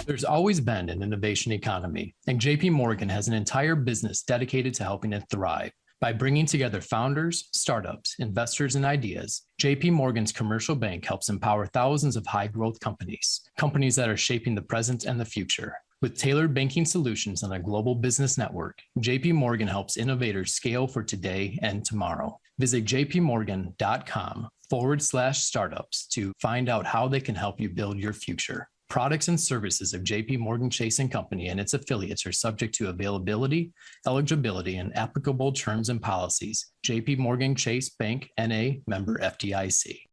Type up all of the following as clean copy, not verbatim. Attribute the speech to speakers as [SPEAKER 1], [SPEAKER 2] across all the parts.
[SPEAKER 1] There's always been an innovation economy, and JP Morgan has an entire business dedicated to helping it thrive. By bringing together founders, startups, investors, and ideas, JP Morgan's commercial bank helps empower thousands of high-growth companies that are shaping the present and the future. With tailored banking solutions and a global business network, JP Morgan helps innovators scale for today and tomorrow. Visit jpmorgan.com/startups to find out how they can help you build your future. Products and services of JP Morgan Chase & Company and its affiliates are subject to availability, eligibility, and applicable terms and policies. JP Morgan Chase Bank, N.A., member FDIC.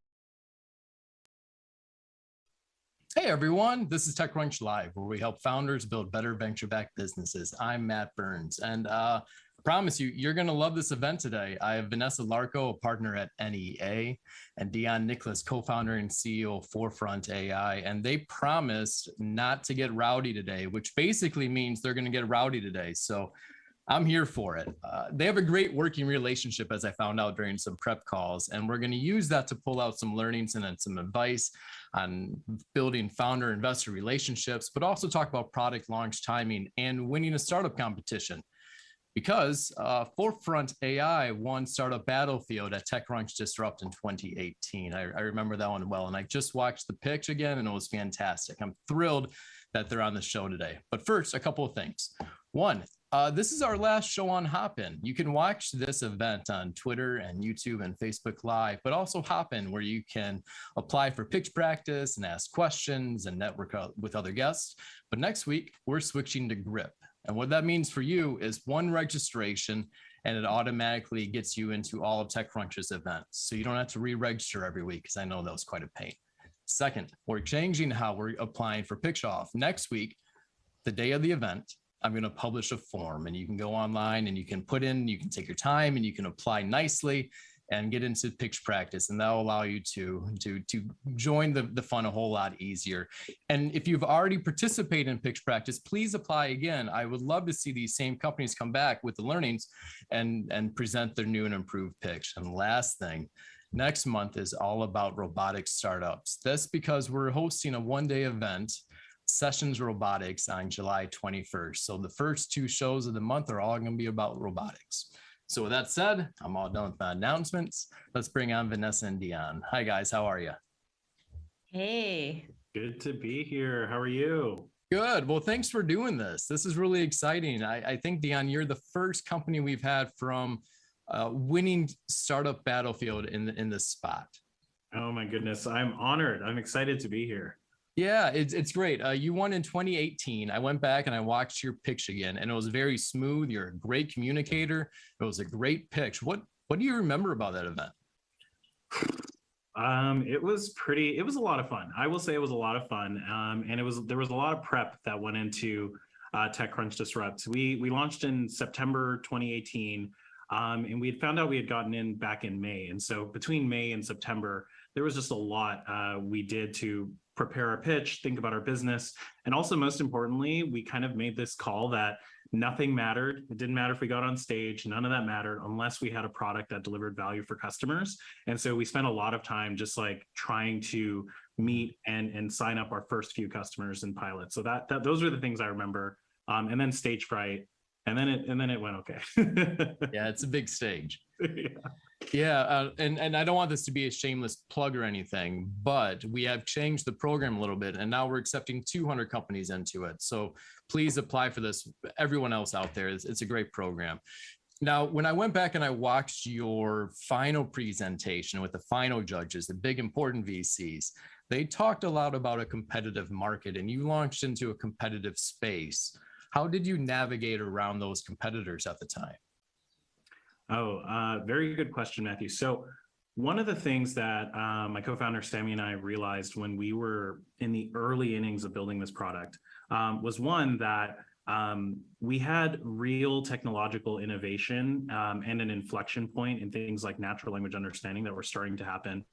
[SPEAKER 1] Hey everyone, this is TechCrunch Live, where we help founders build better venture-backed businesses. I'm Matt Burns, and I promise you, you're going to love this event today. I have Vanessa Larco, a partner at NEA, and Dion Nicholas, co-founder and CEO of Forethought AI, and they promised not to get rowdy today, which basically means they're going to get rowdy today. So I'm here for it. They have a great working relationship, as I found out during some prep calls, and we're going to use that to pull out some learnings and then some advice on building founder-investor relationships, but also talk about product launch timing and winning a startup competition. Because Forethought AI won Startup Battlefield at TechCrunch Disrupt in 2018. I remember that one well, and I just watched the pitch again, and it was fantastic. I'm thrilled that they're on the show today. But first, a couple of things. One, this is our last show on Hopin. You can watch this event on Twitter and YouTube and Facebook Live, but also Hopin, where you can apply for pitch practice and ask questions and network with other guests. But next week, we're switching to Grip. And what that means for you is one registration, and it automatically gets you into all of TechCrunch's events. So you don't have to re-register every week, because I know that was quite a pain. Second, we're changing how we're applying for Pitch Off. Next week, the day of the event, I'm going to publish a form, and you can go online and you can put in, you can take your time and you can apply nicely and get into pitch practice, and that'll allow you to join the fun a whole lot easier. And if you've already participated in pitch practice, please apply again. I would love to see these same companies come back with the learnings and present their new and improved pitch. And last thing, next month is all about robotics startups. That's because we're hosting a one-day event, Sessions Robotics, on July 21st. So the first two shows of the month are all going to be about robotics. So with that said, I'm all done with my announcements. Let's bring on Vanessa and Dion. Hi guys, how are you?
[SPEAKER 2] Hey.
[SPEAKER 3] Good to be here. How are you?
[SPEAKER 1] Good. Well, thanks for doing this. This is really exciting. I think, Dion, you're the first company we've had from winning Startup Battlefield in this spot.
[SPEAKER 3] Oh my goodness, I'm honored. I'm excited to be here.
[SPEAKER 1] Yeah, it's great. You won in 2018. I went back and I watched your pitch again, and it was very smooth. You're a great communicator. It was a great pitch. What do you remember about that event?
[SPEAKER 3] It was a lot of fun. I will say it was a lot of fun. And there was a lot of prep that went into TechCrunch Disrupt. We launched in September 2018, and we had found out we had gotten in back in May. And so between May and September, there was just a lot we did to prepare our pitch, think about our business. And also, most importantly, we kind of made this call that nothing mattered. It didn't matter if we got on stage, none of that mattered unless we had a product that delivered value for customers. And so we spent a lot of time just like trying to meet and sign up our first few customers and pilots. So those were the things I remember. And then stage fright. And then it went okay.
[SPEAKER 1] Yeah, it's a big stage.
[SPEAKER 3] Yeah.
[SPEAKER 1] And I don't want this to be a shameless plug or anything, but we have changed the program a little bit, and now we're accepting 200 companies into it. So please apply for this. Everyone else out there, it's a great program. Now, when I went back and I watched your final presentation with the final judges, the big important VCs, they talked a lot about a competitive market, and you launched into a competitive space. How did you navigate around those competitors at the time?
[SPEAKER 3] Very good question, Matthew. So one of the things that my co-founder Sammy and I realized when we were in the early innings of building this product was one that we had real technological innovation and an inflection point in things like natural language understanding that were starting to happen,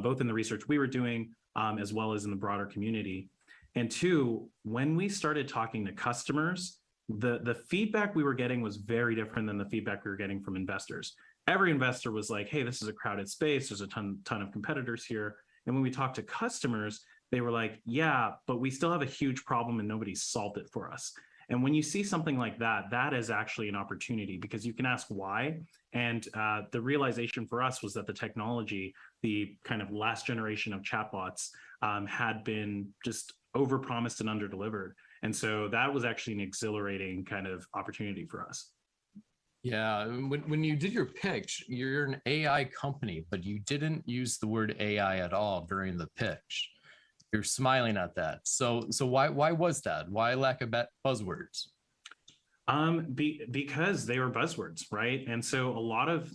[SPEAKER 3] both in the research we were doing as well as in the broader community. And two, when we started talking to customers, the feedback we were getting was very different than the feedback we were getting from investors. Every investor was like, hey, this is a crowded space. There's a ton of competitors here. And when we talked to customers, they were like, yeah, but we still have a huge problem and nobody's solved it for us. And when you see something like that, that is actually an opportunity, because you can ask why. And the realization for us was that the technology, the kind of last generation of chatbots, had been just overpromised and underdelivered. And so that was actually an exhilarating kind of opportunity for us.
[SPEAKER 1] Yeah, when you did your pitch, you're an AI company, but you didn't use the word AI at all during the pitch. You're smiling at that. So why was that? Why lack of buzzwords?
[SPEAKER 3] Because they were buzzwords, right? And so a lot of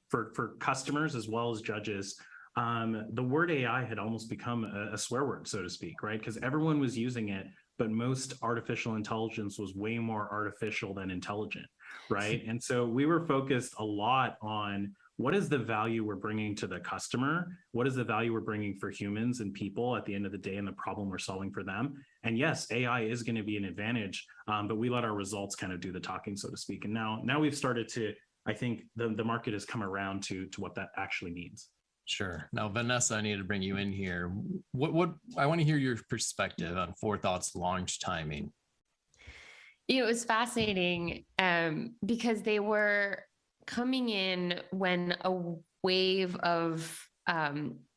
[SPEAKER 3] for customers as well as judges, the word AI had almost become a swear word, so to speak, right? Because everyone was using it, but most artificial intelligence was way more artificial than intelligent, right? And so we were focused a lot on what is the value we're bringing to the customer? What is the value we're bringing for humans and people at the end of the day, and the problem we're solving for them? And yes, AI is going to be an advantage, but we let our results kind of do the talking, so to speak. And now we've started to, I think the market has come around to what that actually means.
[SPEAKER 1] Sure. Now, Vanessa, I need to bring you in here. What I want to hear your perspective on Forethought's launch timing.
[SPEAKER 2] It was fascinating because they were coming in when a wave of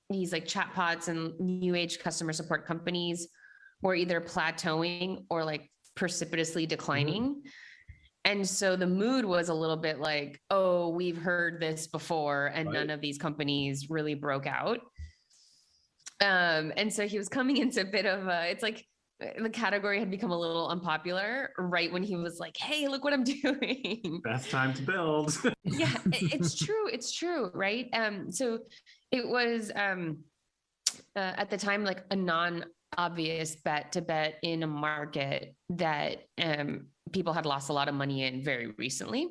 [SPEAKER 2] these like chatbots and new age customer support companies were either plateauing or like precipitously declining. Mm-hmm. And so the mood was a little bit like, oh, we've heard this before, and none of these companies really broke out. And so he was coming into a bit of it's like the category had become a little unpopular right when he was like, hey, look what I'm doing.
[SPEAKER 3] Best time to build.
[SPEAKER 2] Yeah, it's true. It's true. Right. So it was at the time, like a non-obvious bet to bet in a market that people had lost a lot of money in very recently.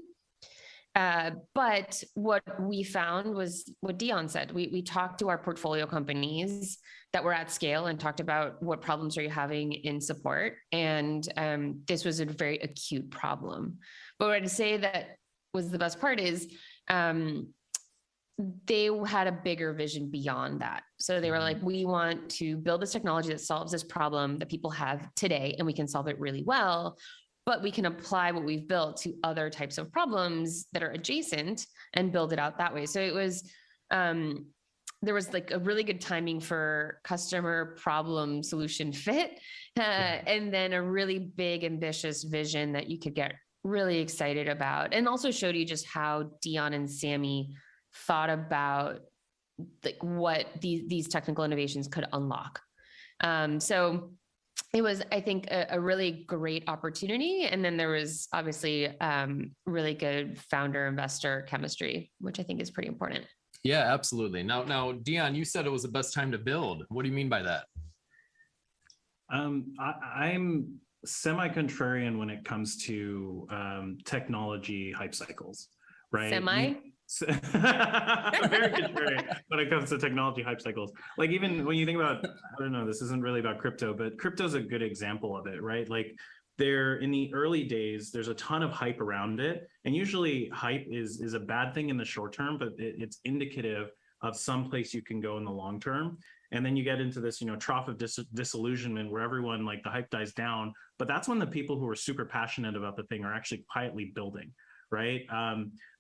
[SPEAKER 2] But what we found was what Dion said. We talked to our portfolio companies that were at scale and talked about what problems are you having in support. And this was a very acute problem. But what I'd say that was the best part is they had a bigger vision beyond that. So they were like, we want to build this technology that solves this problem that people have today, and we can solve it really well, but we can apply what we've built to other types of problems that are adjacent and build it out that way. So it was, there was like a really good timing for customer problem solution fit, and then a really big, ambitious vision that you could get really excited about, and also showed you just how Dion and Sammy thought about what these technical innovations could unlock. So it was, I think, a really great opportunity. And then there was obviously really good founder investor chemistry, which I think is pretty important.
[SPEAKER 1] Yeah, absolutely. Now, Dion, you said it was the best time to build. What do you mean by that?
[SPEAKER 3] I'm semi-contrarian when it comes to technology hype cycles, right? Very contrary when it comes to technology hype cycles. Like, even when you think about, I don't know, this isn't really about crypto, but crypto's a good example of it, right? Like, there in the early days, there's a ton of hype around it, and usually hype is a bad thing in the short term, but it's indicative of some place you can go in the long term. And then you get into this, trough of disillusionment where everyone, like, the hype dies down, but that's when the people who are super passionate about the thing are actually quietly building, right?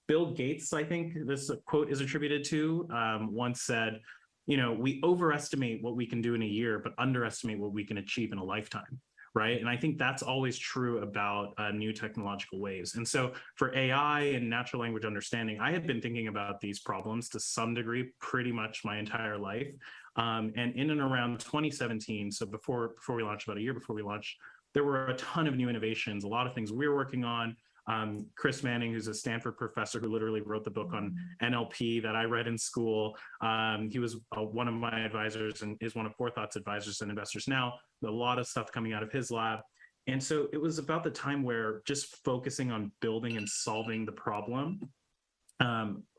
[SPEAKER 3] Bill Gates, I think this quote is attributed to, once said, we overestimate what we can do in a year, but underestimate what we can achieve in a lifetime, right? And I think that's always true about new technological waves. And so for AI and natural language understanding, I had been thinking about these problems to some degree pretty much my entire life. And in and around 2017, so before we launched, about a year before we launched, there were a ton of new innovations, a lot of things we were working on. Chris Manning, who's a Stanford professor who literally wrote the book on NLP that I read in school. He was one of my advisors and is one of Forethought's advisors and investors now. A lot of stuff coming out of his lab. And so it was about the time where just focusing on building and solving the problem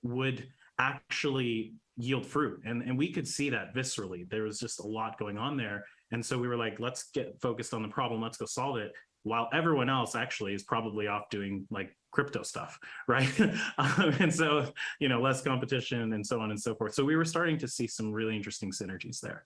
[SPEAKER 3] would actually yield fruit. And we could see that viscerally. There was just a lot going on there. And so we were like, let's get focused on the problem. Let's go solve it, while everyone else actually is probably off doing like crypto stuff, right? And so, less competition and so on and so forth. So we were starting to see some really interesting synergies there.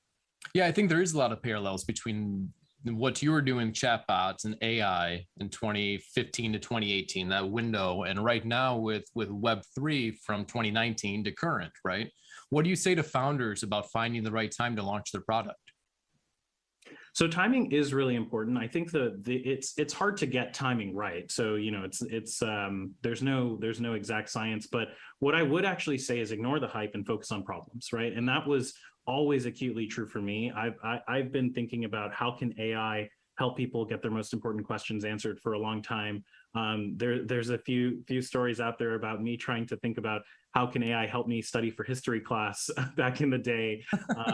[SPEAKER 1] Yeah, I think there is a lot of parallels between what you were doing, chatbots and AI in 2015 to 2018, that window, and right now with Web3 from 2019 to current, right? What do you say to founders about finding the right time to launch their product?
[SPEAKER 3] So timing is really important. I think it's hard to get timing right. So there's no exact science, but what I would actually say is ignore the hype and focus on problems, right? And that was always acutely true for me. I've been thinking about how can AI help people get their most important questions answered for a long time. There's a few stories out there about me trying to think about how can AI help me study for history class back in the day,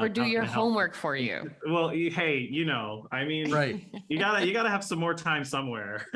[SPEAKER 2] or do your homework for you.
[SPEAKER 3] Well, hey, I mean,
[SPEAKER 1] right.
[SPEAKER 3] you gotta have some more time somewhere.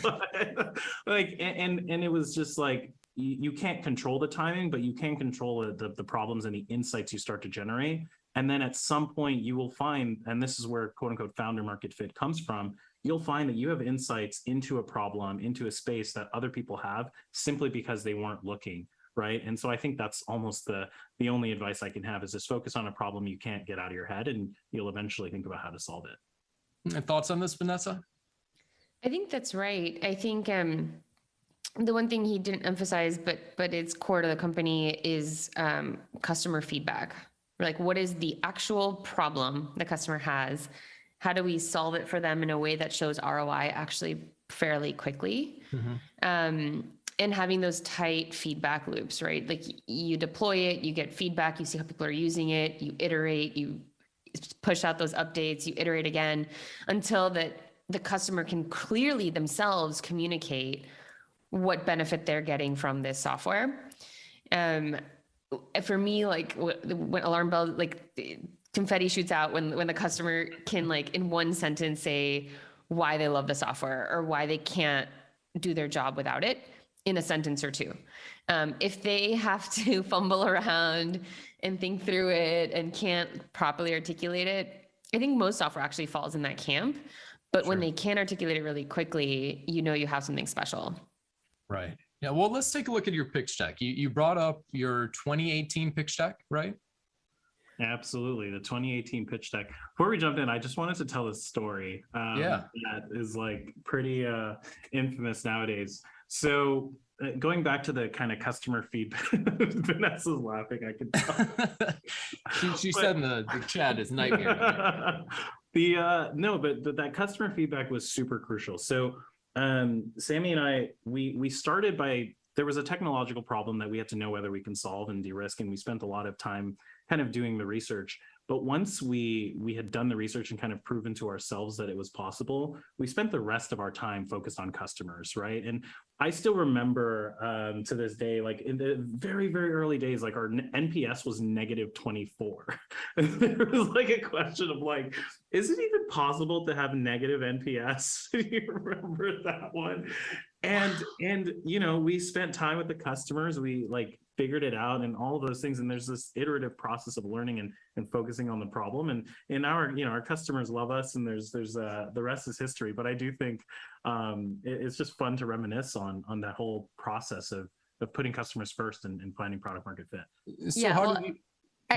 [SPEAKER 3] But, and it was just like, you can't control the timing, but you can control the problems and the insights you start to generate. And then at some point you will find, and this is where quote unquote founder market fit comes from, you'll find that you have insights into a problem, into a space that other people have simply because they weren't looking. Right. And so I think that's almost the only advice I can have, is just focus on a problem you can't get out of your head, and you'll eventually think about how to solve it.
[SPEAKER 1] And thoughts on this, Vanessa?
[SPEAKER 2] I think that's right. I think the one thing he didn't emphasize, but it's core to the company, is customer feedback. Like, what is the actual problem the customer has? How do we solve it for them in a way that shows ROI actually fairly quickly? Mm-hmm. And having those tight feedback loops, right? Like, you deploy it, you get feedback, you see how people are using it, you iterate, you push out those updates, you iterate again until that the customer can clearly themselves communicate what benefit they're getting from this software. For me, like, when alarm bell, like confetti shoots out when the customer can, like, in one sentence say why they love the software or why they can't do their job without it in a sentence or two. If they have to fumble around and think through it and can't properly articulate it, I think most software actually falls in that camp. But when they can articulate it really quickly, you have something special.
[SPEAKER 1] Right. Yeah. Well, let's take a look at your pitch deck. You brought up your 2018 pitch deck, right?
[SPEAKER 3] Absolutely. The 2018 pitch deck. Before we jump in, I just wanted to tell a story that is like pretty infamous nowadays. So going back to the kind of customer feedback, Vanessa's laughing, I can tell.
[SPEAKER 1] she said in the chat is nightmare.
[SPEAKER 3] But that customer feedback was super crucial. So Sammy and I, we started by, there was a technological problem that we had to know whether we can solve and de-risk, and we spent a lot of time kind of doing the research. But once we had done the research and kind of proven to ourselves that it was possible, we spent the rest of our time focused on customers, right? And I still remember to this day, like in the very, very early days, like our NPS was -24. And there was like a question of like, is it even possible to have negative NPS? You remember that one? And we spent time with the customers. We like figured it out and all of those things. And there's this iterative process of learning and focusing on the problem. And our customers love us, and there's the rest is history. But I do think it's just fun to reminisce on that whole process of putting customers first and finding product market fit.
[SPEAKER 1] So how do you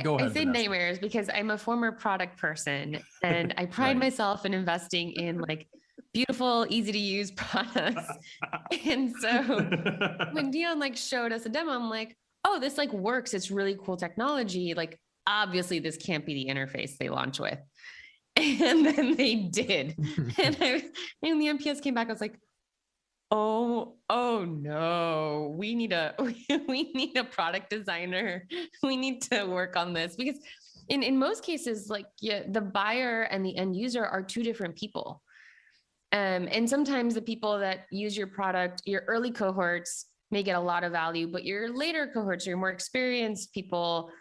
[SPEAKER 1] go ahead?
[SPEAKER 2] I say nightmares because I'm a former product person, and I pride myself in investing in like beautiful, easy to use products. And so when Dion like showed us a demo, I'm like, oh, this like works. It's really cool technology. Like, obviously this can't be the interface they launch with. And then they did. And the NPS came back. I was like, oh no, we need a product designer. We need to work on this, because in most cases, like the buyer and the end user are two different people. And sometimes the people that use your product, your early cohorts may get a lot of value, but your later cohorts, your more experienced people,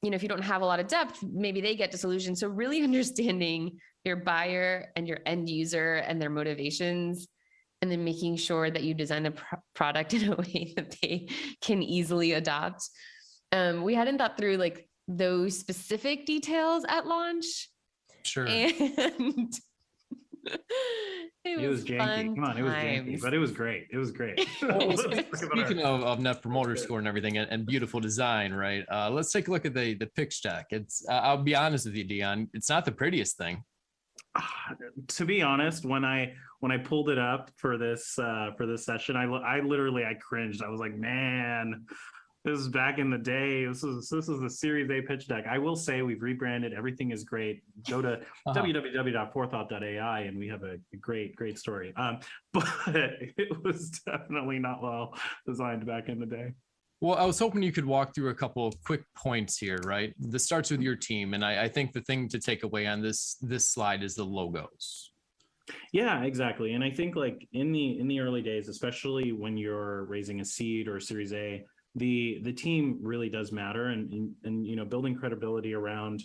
[SPEAKER 2] if you don't have a lot of depth, maybe they get disillusioned. So really understanding your buyer and your end user and their motivations, and then making sure that you design the product in a way that they can easily adopt. We hadn't thought through like those specific details at launch.
[SPEAKER 1] Sure.
[SPEAKER 2] And
[SPEAKER 3] It was janky. Come on, it was janky, but it was great. It was great.
[SPEAKER 1] Speaking of net promoter score and everything and beautiful design, right? Let's take a look at the pitch deck. It's I'll be honest with you, Dion, it's not the prettiest thing.
[SPEAKER 3] To be honest, when I pulled it up for this session, I literally cringed. I was like, man, this is back in the day. This is the Series A pitch deck. I will say we've rebranded. Everything is great. Go to www.forethought.ai and we have a great story. But it was definitely not well designed back in the day.
[SPEAKER 1] Well, I was hoping you could walk through a couple of quick points here, right? This starts with your team. And I think the thing to take away on this slide is the logos.
[SPEAKER 3] Yeah, exactly. And I think like in the early days, especially when you're raising a seed or a Series A, the team really does matter, and building credibility around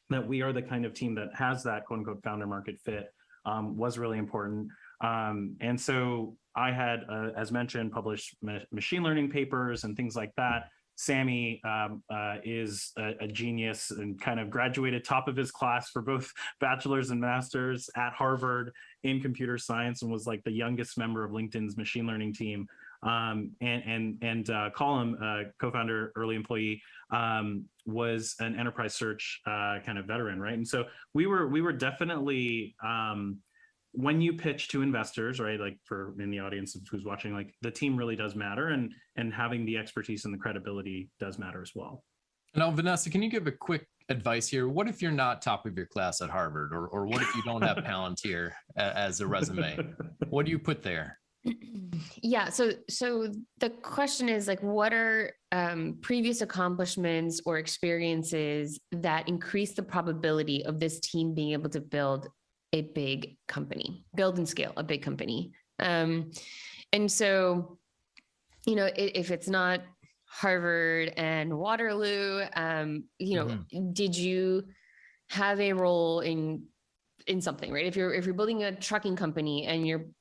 [SPEAKER 3] that we are the kind of team that has that quote unquote founder market fit was really important. And so I had, as mentioned, published machine learning papers and things like that. Sammy is a genius and kind of graduated top of his class for both bachelor's and master's at Harvard in computer science, and was like the youngest member of LinkedIn's machine learning team. Colin, co-founder, early employee, was an enterprise search kind of veteran, right? And so we were definitely when you pitch to investors, right? Like for in the audience who's watching, like the team really does matter, and having the expertise and the credibility does matter as well.
[SPEAKER 1] Now, Vanessa, can you give a quick advice here? What if you're not top of your class at Harvard, or what if you don't have Palantir as a resume? What do you put there?
[SPEAKER 2] Yeah. So the question is like, what are previous accomplishments or experiences that increase the probability of this team being able to build a big company, build and scale a big company? And so, if it's not Harvard and Waterloo, did you have a role in something, right? If you're building a trucking company and you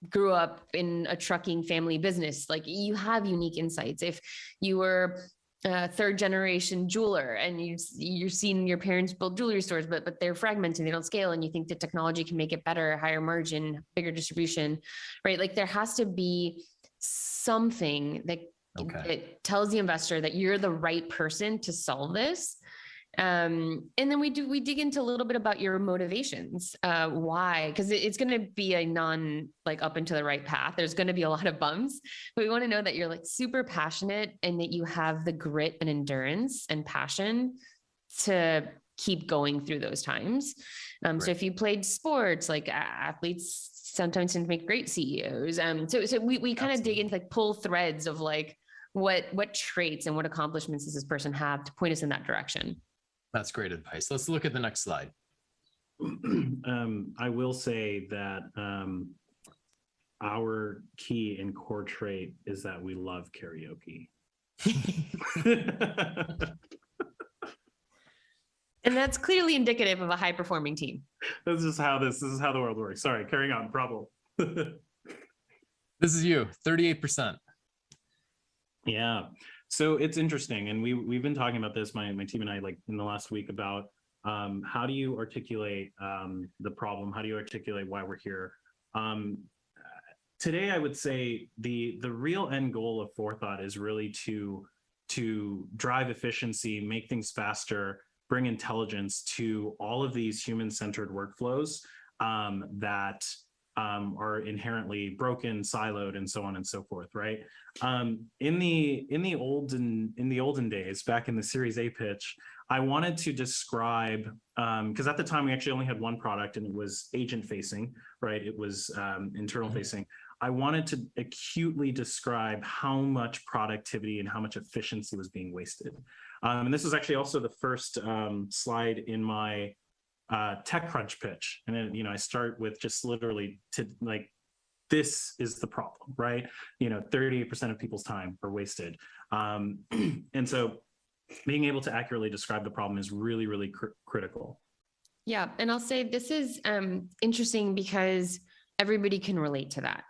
[SPEAKER 2] grew up in a trucking family business, like you have unique insights. If you were a third generation jeweler and you're seeing your parents build jewelry stores, but they're fragmented, they don't scale, and you think that technology can make it better, higher margin, bigger distribution, right? Like there has to be something that tells the investor that you're the right person to solve this. And then we dig into a little bit about your motivations. Why? Because it's going to be a up and to the right path. There's going to be a lot of bumps, but we want to know that you're like super passionate and that you have the grit and endurance and passion to keep going through those times. So if you played sports, like athletes sometimes tend to make great CEOs. So we kind of dig into like pull threads of like what traits and what accomplishments does this person have to point us in that direction.
[SPEAKER 1] That's great advice. Let's look at the next slide.
[SPEAKER 3] I will say that our key and core trait is that we love karaoke.
[SPEAKER 2] And that's clearly indicative of a high performing team.
[SPEAKER 3] This is how the world works. Sorry, carrying on, problem.
[SPEAKER 1] This is you, 38%.
[SPEAKER 3] Yeah. So it's interesting, and we've been talking about this, my team and I, like in the last week, about how do you articulate the problem? How do you articulate why we're here? Today, I would say the real end goal of Forethought is really to drive efficiency, make things faster, bring intelligence to all of these human-centered workflows that are inherently broken, siloed, and so on and so forth, right? In the olden days, back in the Series A pitch, I wanted to describe, because at the time we actually only had one product and it was agent facing, right? It was internal facing. I wanted to acutely describe how much productivity and how much efficiency was being wasted. And this was actually also the first slide in my TechCrunch pitch. And then, I start with just literally this is the problem, right? 38% of people's time are wasted. And so being able to accurately describe the problem is really, really critical.
[SPEAKER 2] Yeah. And I'll say this is interesting because everybody can relate to that,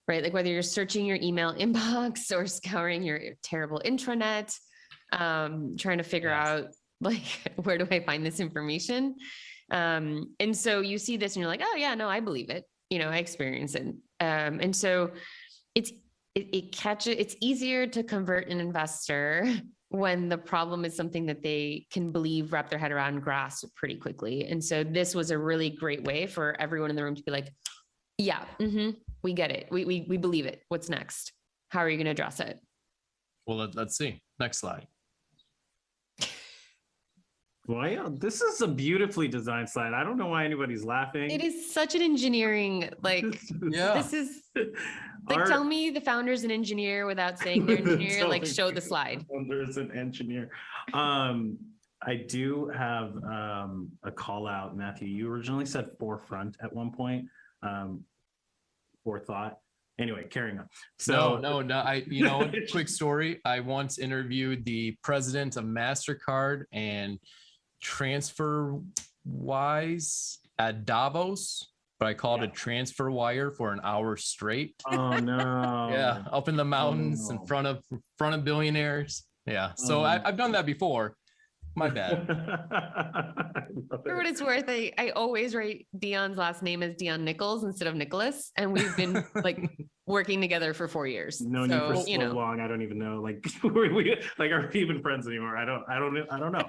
[SPEAKER 2] right? Like whether you're searching your email inbox or scouring your terrible intranet, trying to figure out like, where do I find this information? And so you see this and you're like, oh yeah, no, I believe it. I experience it. And so it's easier to convert an investor when the problem is something that they can believe, wrap their head around, and grasp pretty quickly. And so this was a really great way for everyone in the room to be like, yeah, we get it. We believe it. What's next? How are you going to address it?
[SPEAKER 1] Well, let's see. Next slide.
[SPEAKER 3] Wow, this is a beautifully designed slide. I don't know why anybody's laughing.
[SPEAKER 2] It is such an engineering,
[SPEAKER 1] Yeah.
[SPEAKER 2] This is tell me the founder's an engineer without saying they're an engineer, show the slide.
[SPEAKER 3] Founder's an engineer. I do have a call out, Matthew. You originally said forefront at one point, forethought. Anyway, carrying on. So
[SPEAKER 1] no. Quick story. I once interviewed the president of MasterCard and TransferWise at Davos, but I called it transfer wire for an hour straight.
[SPEAKER 3] Oh no.
[SPEAKER 1] Yeah, up in the mountains in front of billionaires. Yeah. So I've done that before. My bad.
[SPEAKER 2] For what it's worth, I always write Dion's last name as Dion Nichols instead of Nicholas, and we've been working together for 4 years.
[SPEAKER 3] Known you for so long. I don't even know. Are we even friends anymore? I don't know.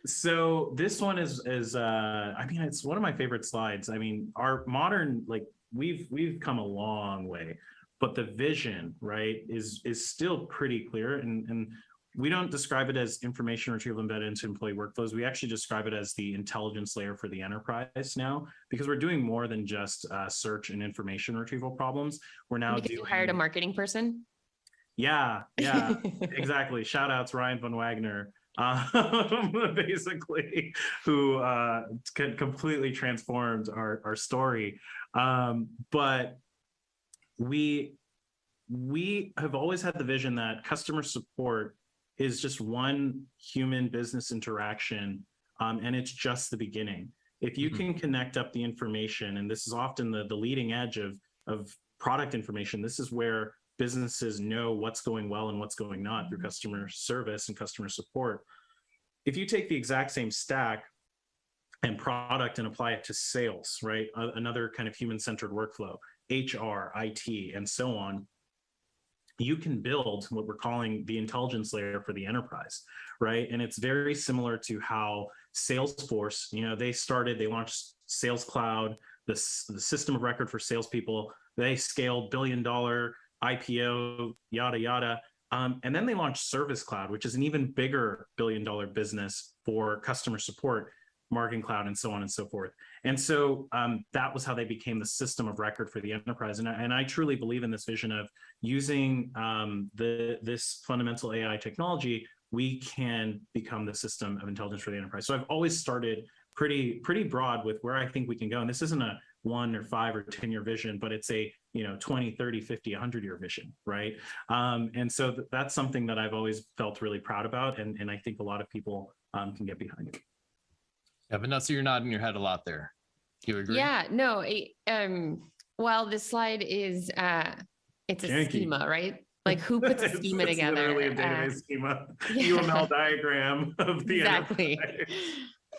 [SPEAKER 3] So this one is it's one of my favorite slides. I mean, our modern, we've come a long way, but the vision, right, is still pretty clear. And we don't describe it as information retrieval embedded into employee workflows. We actually describe it as the intelligence layer for the enterprise now, because we're doing more than just search and information retrieval problems. We're now
[SPEAKER 2] you hired a marketing person.
[SPEAKER 3] Yeah, exactly. Shout outs Ryan von Wagner, basically, who completely transformed our story. But we have always had the vision that customer support is just one human business interaction, and it's just the beginning. If you can connect up the information, and this is often the leading edge of product information, this is where businesses know what's going well and what's going not through customer service and customer support. If you take the exact same stack and product and apply it to sales, right? Another kind of human-centered workflow, HR, IT, and so on, you can build what we're calling the intelligence layer for the enterprise, right? And it's very similar to how Salesforce, they launched Sales Cloud, the system of record for salespeople. They scaled billion-dollar IPO, yada, yada. And then they launched Service Cloud, which is an even bigger billion-dollar business for customer support, Marketing Cloud, and so on and so forth. And so that was how they became the system of record for the enterprise. And I truly believe in this vision of using this fundamental AI technology, we can become the system of intelligence for the enterprise. So I've always started pretty broad with where I think we can go. And this isn't a 1 or 5 or 10 year vision, but it's a 20, 30, 50, 100 year vision, right? And so that's something that I've always felt really proud about. And I think a lot of people can get behind it.
[SPEAKER 1] Yeah, Vanessa, you're nodding your head a lot there. Do you agree?
[SPEAKER 2] Yeah, no. Well, this slide is it's a
[SPEAKER 3] Janky.
[SPEAKER 2] Schema, right? Who puts a schema together?
[SPEAKER 3] Literally a database schema,
[SPEAKER 2] yeah.
[SPEAKER 3] UML diagram of the
[SPEAKER 2] exactly.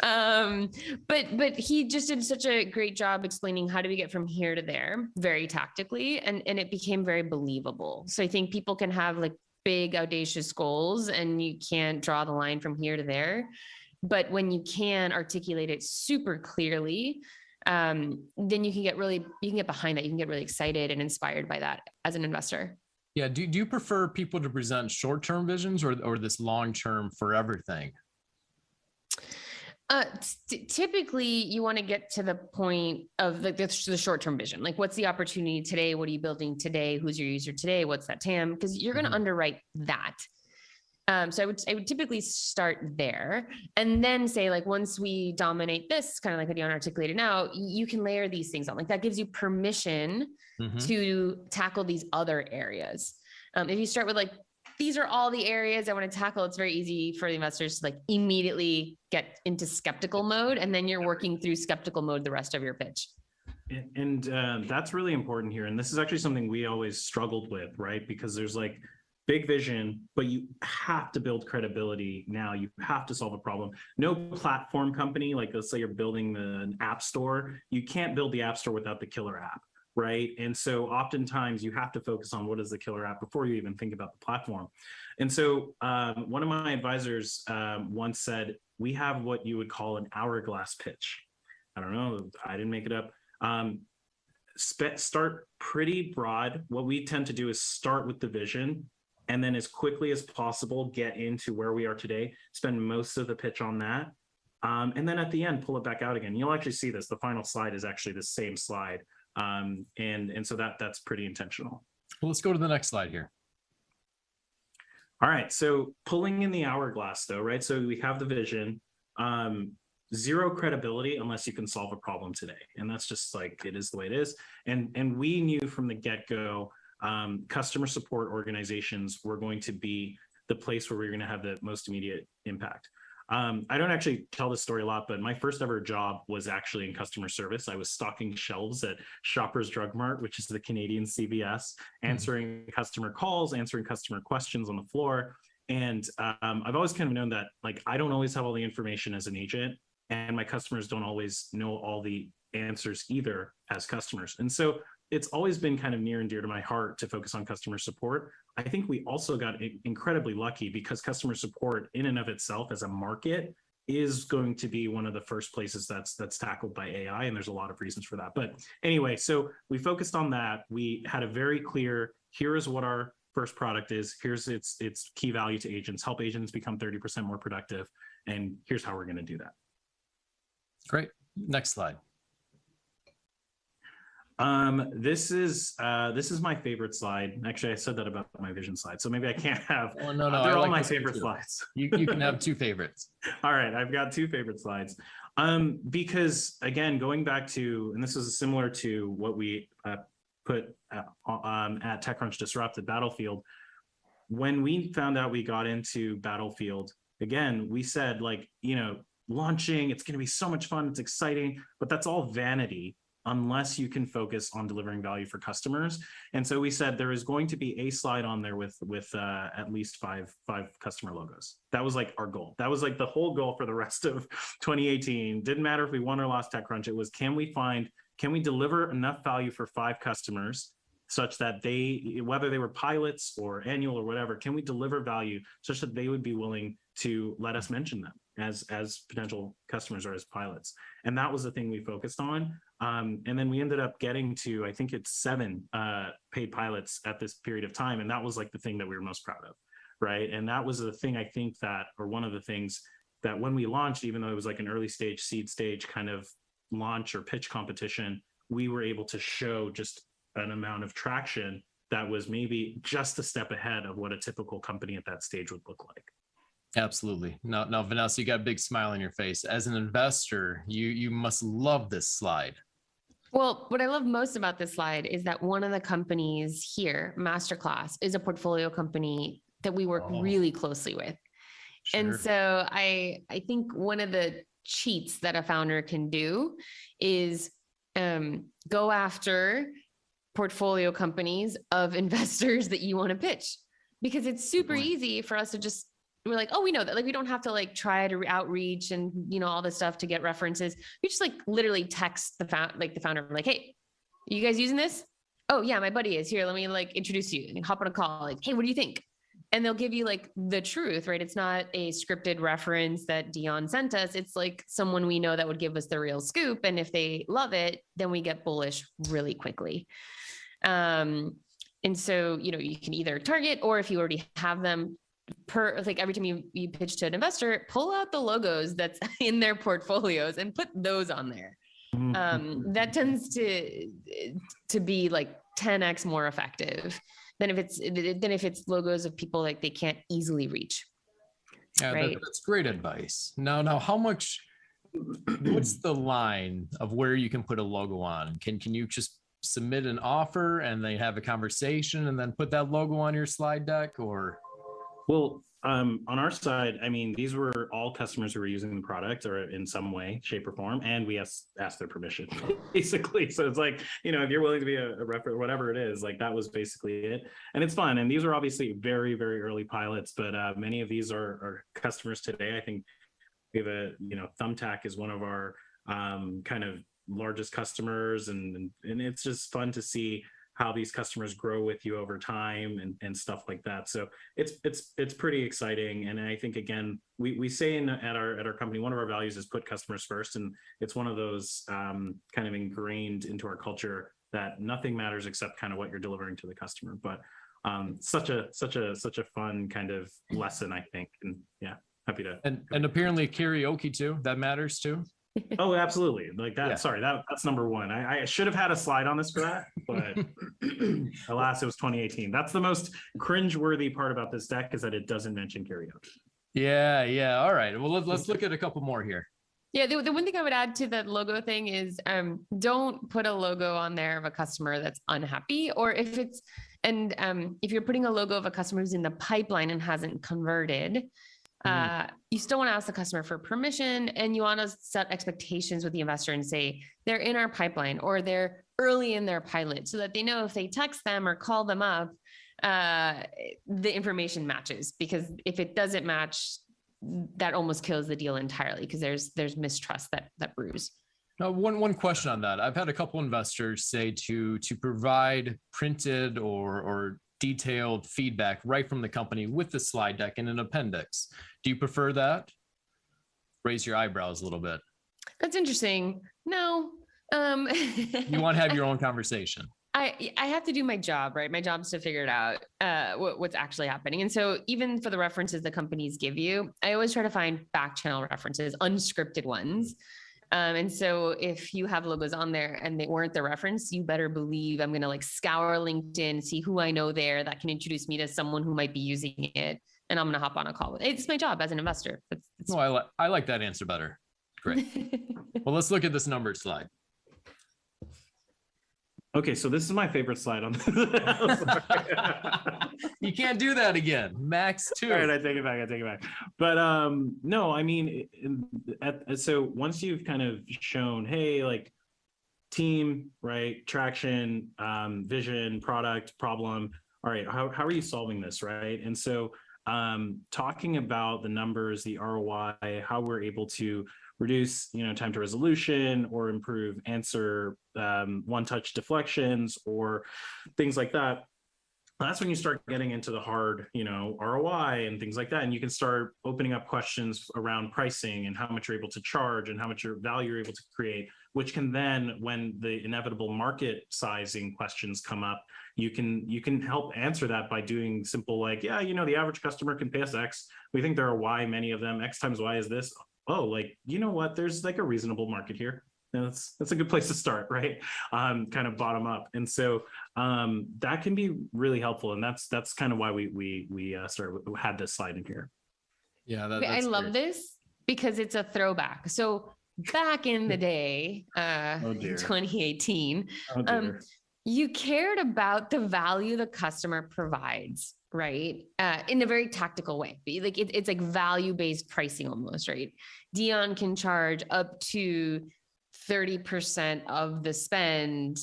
[SPEAKER 2] But he just did such a great job explaining how do we get from here to there, very tactically, and it became very believable. So I think people can have big audacious goals, and you can't draw the line from here to there. But when you can articulate it super clearly, then you can get behind that. You can get really excited and inspired by that as an investor.
[SPEAKER 1] Yeah. Do you prefer people to present short-term visions or this long-term forever thing?
[SPEAKER 2] Typically, you want to get to the point of the short-term vision. What's the opportunity today? What are you building today? Who's your user today? What's that TAM? Because you're going to underwrite that. So I would typically start there and then say, once we dominate this, kind of like what Dion articulated now, you can layer these things on. That gives you permission to tackle these other areas. If you start with these are all the areas I want to tackle, it's very easy for the investors to immediately get into skeptical mode. And then you're working through skeptical mode the rest of your pitch.
[SPEAKER 3] And that's really important here. And this is actually something we always struggled with, right? Because there's big vision, but you have to build credibility now. You have to solve a problem. No platform company, like let's say you're building an app store, you can't build the app store without the killer app, right? And so oftentimes you have to focus on what is the killer app before you even think about the platform. And so one of my advisors once said, we have what you would call an hourglass pitch. I don't know, I didn't make it up. Start pretty broad. What we tend to do is start with the vision, and then as quickly as possible, get into where we are today, spend most of the pitch on that. And then at the end, pull it back out again. You'll actually see this. The final slide is actually the same slide. And so that's pretty intentional.
[SPEAKER 1] Well, let's go to the next slide here.
[SPEAKER 3] All right. So pulling in the hourglass though, right? So we have the vision, zero credibility unless you can solve a problem today. And that's just like, it is the way it is. And we knew from the get-go, customer support organizations were going to be the place where we're going to have the most immediate impact. I don't actually tell this story a lot, but my first ever job was actually in customer service. I was stocking shelves at Shoppers Drug Mart, which is the Canadian CVS, answering customer calls, answering customer questions on the floor. And I've always kind of known that, like, I don't always have all the information as an agent, and my customers don't always know all the answers either as customers. And so it's always been kind of near and dear to my heart to focus on customer support. I think we also got incredibly lucky because customer support in and of itself as a market is going to be one of the first places that's tackled by AI. And there's a lot of reasons for that. But anyway, so we focused on that. We had a very clear, here is what our first product is. Here's its key value to agents, help agents become 30% more productive. And here's how we're going to do that.
[SPEAKER 1] Great. Next slide.
[SPEAKER 3] This is my favorite slide. Actually, I said that about my vision slide, so maybe I can't have.
[SPEAKER 1] Oh, no,
[SPEAKER 3] they're all
[SPEAKER 1] like
[SPEAKER 3] my favorite slides.
[SPEAKER 1] You can have two favorites.
[SPEAKER 3] All right, I've got two favorite slides. Because again, going back to, and this is similar to what we put at TechCrunch Disrupt at Battlefield. When we found out we got into Battlefield, again, we said, like, launching, it's going to be so much fun, it's exciting, but that's all vanity unless you can focus on delivering value for customers. And so we said there is going to be a slide on there with at least five customer logos. That was like our goal. That was like the whole goal for the rest of 2018. Didn't matter if we won or lost TechCrunch. It was, can we deliver enough value for 5 customers such that they, whether they were pilots or annual or whatever, can we deliver value such that they would be willing to let us mention them as potential customers or as pilots? And that was the thing we focused on. And then we ended up getting to, I think it's 7 paid pilots at this period of time. And that was like the thing that we were most proud of, right? And that was the thing, I think that, or one of the things that when we launched, even though it was like an early stage, seed stage kind of launch or pitch competition, we were able to show just an amount of traction that was maybe just a step ahead of what a typical company at that stage would look like.
[SPEAKER 1] Absolutely. Now, Vanessa, you got a big smile on your face. As an investor, you must love this slide.
[SPEAKER 2] Well, what I love most about this slide is that one of the companies here, Masterclass, is a portfolio company that we work really closely with. Sure. And so I think one of the cheats that a founder can do is go after portfolio companies of investors that you want to pitch, because it's super easy for us to just, we're like, oh, we know that, like, we don't have to like try to outreach and, all this stuff to get references. We just like literally text the founder, like, hey, are you guys using this? Oh yeah, my buddy is here. Let me like introduce you and hop on a call. Like, hey, what do you think? And they'll give you like the truth, right? It's not a scripted reference that Dion sent us. It's like someone we know that would give us the real scoop. And if they love it, then we get bullish really quickly. And so, you can either target, or if you already have them, like every time you pitch to an investor, pull out the logos that's in their portfolios and put those on there. That tends to be like 10x more effective than if it's logos of people like they can't easily reach.
[SPEAKER 1] Yeah, right? That's great advice. Now, what's the line of where you can put a logo on? Can you just submit an offer and they have a conversation and then put that logo on your slide deck, or?
[SPEAKER 3] Well, On our side, I mean, these were all customers who were using the product or in some way, shape, or form, and we asked their permission, basically. So it's like, if you're willing to be a rep or whatever it is, like that was basically it. And it's fun. And these are obviously very, very early pilots, but many of these are customers today. I think we have Thumbtack is one of our kind of largest customers, and it's just fun to see how these customers grow with you over time and stuff like that. So it's pretty exciting. And I think, again, we say at our company, one of our values is put customers first. And it's one of those kind of ingrained into our culture that nothing matters except kind of what you're delivering to the customer. But such a fun kind of lesson, I think. And yeah, happy to.
[SPEAKER 1] And apparently karaoke too, that matters too.
[SPEAKER 3] Oh, absolutely. Like that.
[SPEAKER 1] Yeah.
[SPEAKER 3] Sorry, that's number one. I should have had a slide on this for that, but alas, it was 2018. That's the most cringe-worthy part about this deck, is that it doesn't mention karaoke.
[SPEAKER 1] Yeah. All right. Well, let's look at a couple more here.
[SPEAKER 2] Yeah, the one thing I would add to the logo thing is don't put a logo on there of a customer that's unhappy, or if you're putting a logo of a customer who's in the pipeline and hasn't converted, you still want to ask the customer for permission, and you want to set expectations with the investor and say they're in our pipeline or they're early in their pilot, so that they know if they text them or call them up, the information matches. Because if it doesn't match, that almost kills the deal entirely, because there's mistrust that brews.
[SPEAKER 1] Now, one question on that. I've had a couple investors say to provide printed or detailed feedback right from the company with the slide deck and an appendix. Do you prefer that? Raise your eyebrows a little bit.
[SPEAKER 2] That's interesting. No.
[SPEAKER 1] You want to have your own conversation.
[SPEAKER 2] I have to do my job, right? My job is to figure it out, what's actually happening. And so even for the references the companies give you, I always try to find back channel references, unscripted ones. And so if you have logos on there and they weren't the reference, you better believe I'm going to scour LinkedIn, see who I know there that can introduce me to someone who might be using it. And I'm going to hop on a call with it. It's my job as an investor.
[SPEAKER 1] I like that answer better. Great. Well, let's look at this number slide.
[SPEAKER 3] Okay, so this is my favorite slide on
[SPEAKER 1] You can't do that again. Max 2.
[SPEAKER 3] All right, I take it back. But no, I mean, so once you've kind of shown, hey, team, right, traction, vision, product, problem, all right, how are you solving this, right? And so talking about the numbers, the ROI, how we're able to reduce, time to resolution or improve answer one-touch deflections or things like that. That's when you start getting into the hard, ROI and things like that. And you can start opening up questions around pricing and how much you're able to charge and how much value you're able to create, which can then, when the inevitable market sizing questions come up, you can help answer that by doing simple, the average customer can pay us X. We think there are Y, many of them. X times Y is this. Oh, you know what? There's a reasonable market here. And that's a good place to start, right? Kind of bottom up. And so that can be really helpful. And that's kind of why we had this slide in here.
[SPEAKER 1] Yeah,
[SPEAKER 2] I love this because it's a throwback. So back in the day, 2018, you cared about the value the customer provides, right? In a very tactical way. It's like value-based pricing almost, right? Dion can charge up to 30% of the spend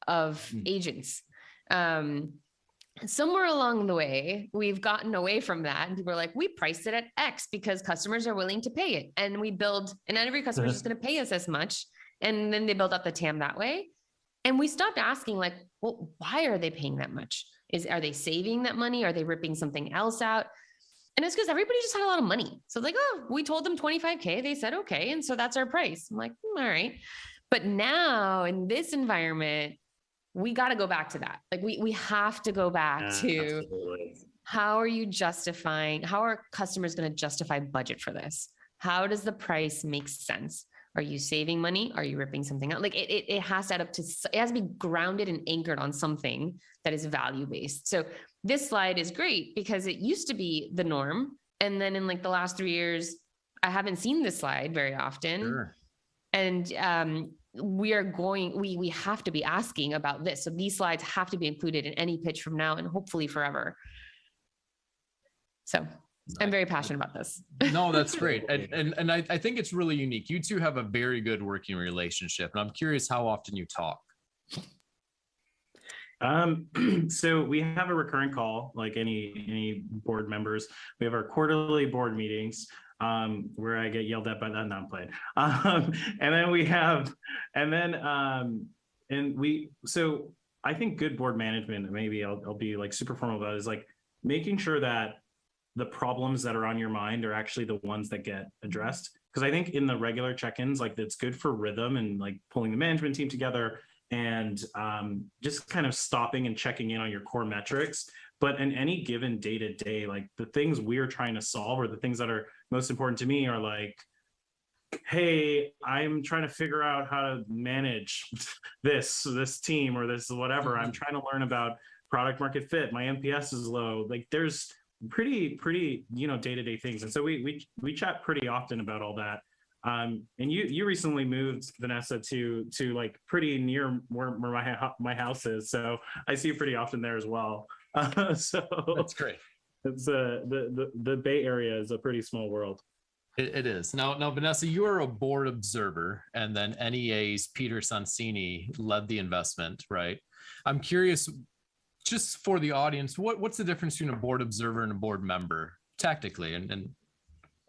[SPEAKER 2] of agents. Somewhere along the way, we've gotten away from that. And people are like, we priced it at X because customers are willing to pay it. And not every customer is just going to pay us as much. And then they build up the TAM that way. And we stopped asking well, why are they paying that much? Are they saving that money? Are they ripping something else out? And it's because everybody just had a lot of money. So we told them 25K. They said, okay. And so that's our price. I'm like, all right. But now in this environment, we got to go back to that. We have to go back to
[SPEAKER 3] absolutely.
[SPEAKER 2] How are customers going to justify budget for this? How does the price make sense? Are you saving money? Are you ripping something out? It has to add up to, it has to be grounded and anchored on something that is value-based. So this slide is great because it used to be the norm. And then in the last 3 years, I haven't seen this slide very often.
[SPEAKER 1] Sure.
[SPEAKER 2] And we have to be asking about this. So these slides have to be included in any pitch from now and hopefully forever. So I'm very passionate about this.
[SPEAKER 1] No, that's great. And I think it's really unique. You two have a very good working relationship. And I'm curious how often you talk.
[SPEAKER 3] So we have a recurring call, like any board members. We have our quarterly board meetings, where I get yelled at by that. No, I'm playing. And then we have, so I think good board management, maybe I'll be like super formal about it, is like making sure that the problems that are on your mind are actually the ones that get addressed. Because I think in the regular check-ins, like it's good for rhythm and like pulling the management team together and just kind of stopping and checking in on your core metrics. But in any given day to day, like the things we're trying to solve or the things that are most important to me are like, hey, I'm trying to figure out how to manage this team or this whatever. I'm trying to learn about product market fit. My NPS is low. Like there's pretty day-to-day things. And so we chat pretty often about all that. And you recently moved, Vanessa, to like pretty near where my house is. So I see you pretty often there as well. So
[SPEAKER 1] that's great.
[SPEAKER 3] It's the Bay Area is a pretty small world.
[SPEAKER 1] It is. Now, Vanessa, you are a board observer, and then NEA's Peter Sonsini led the investment, right? I'm curious, just for the audience, what's the difference between a board observer and a board member tactically and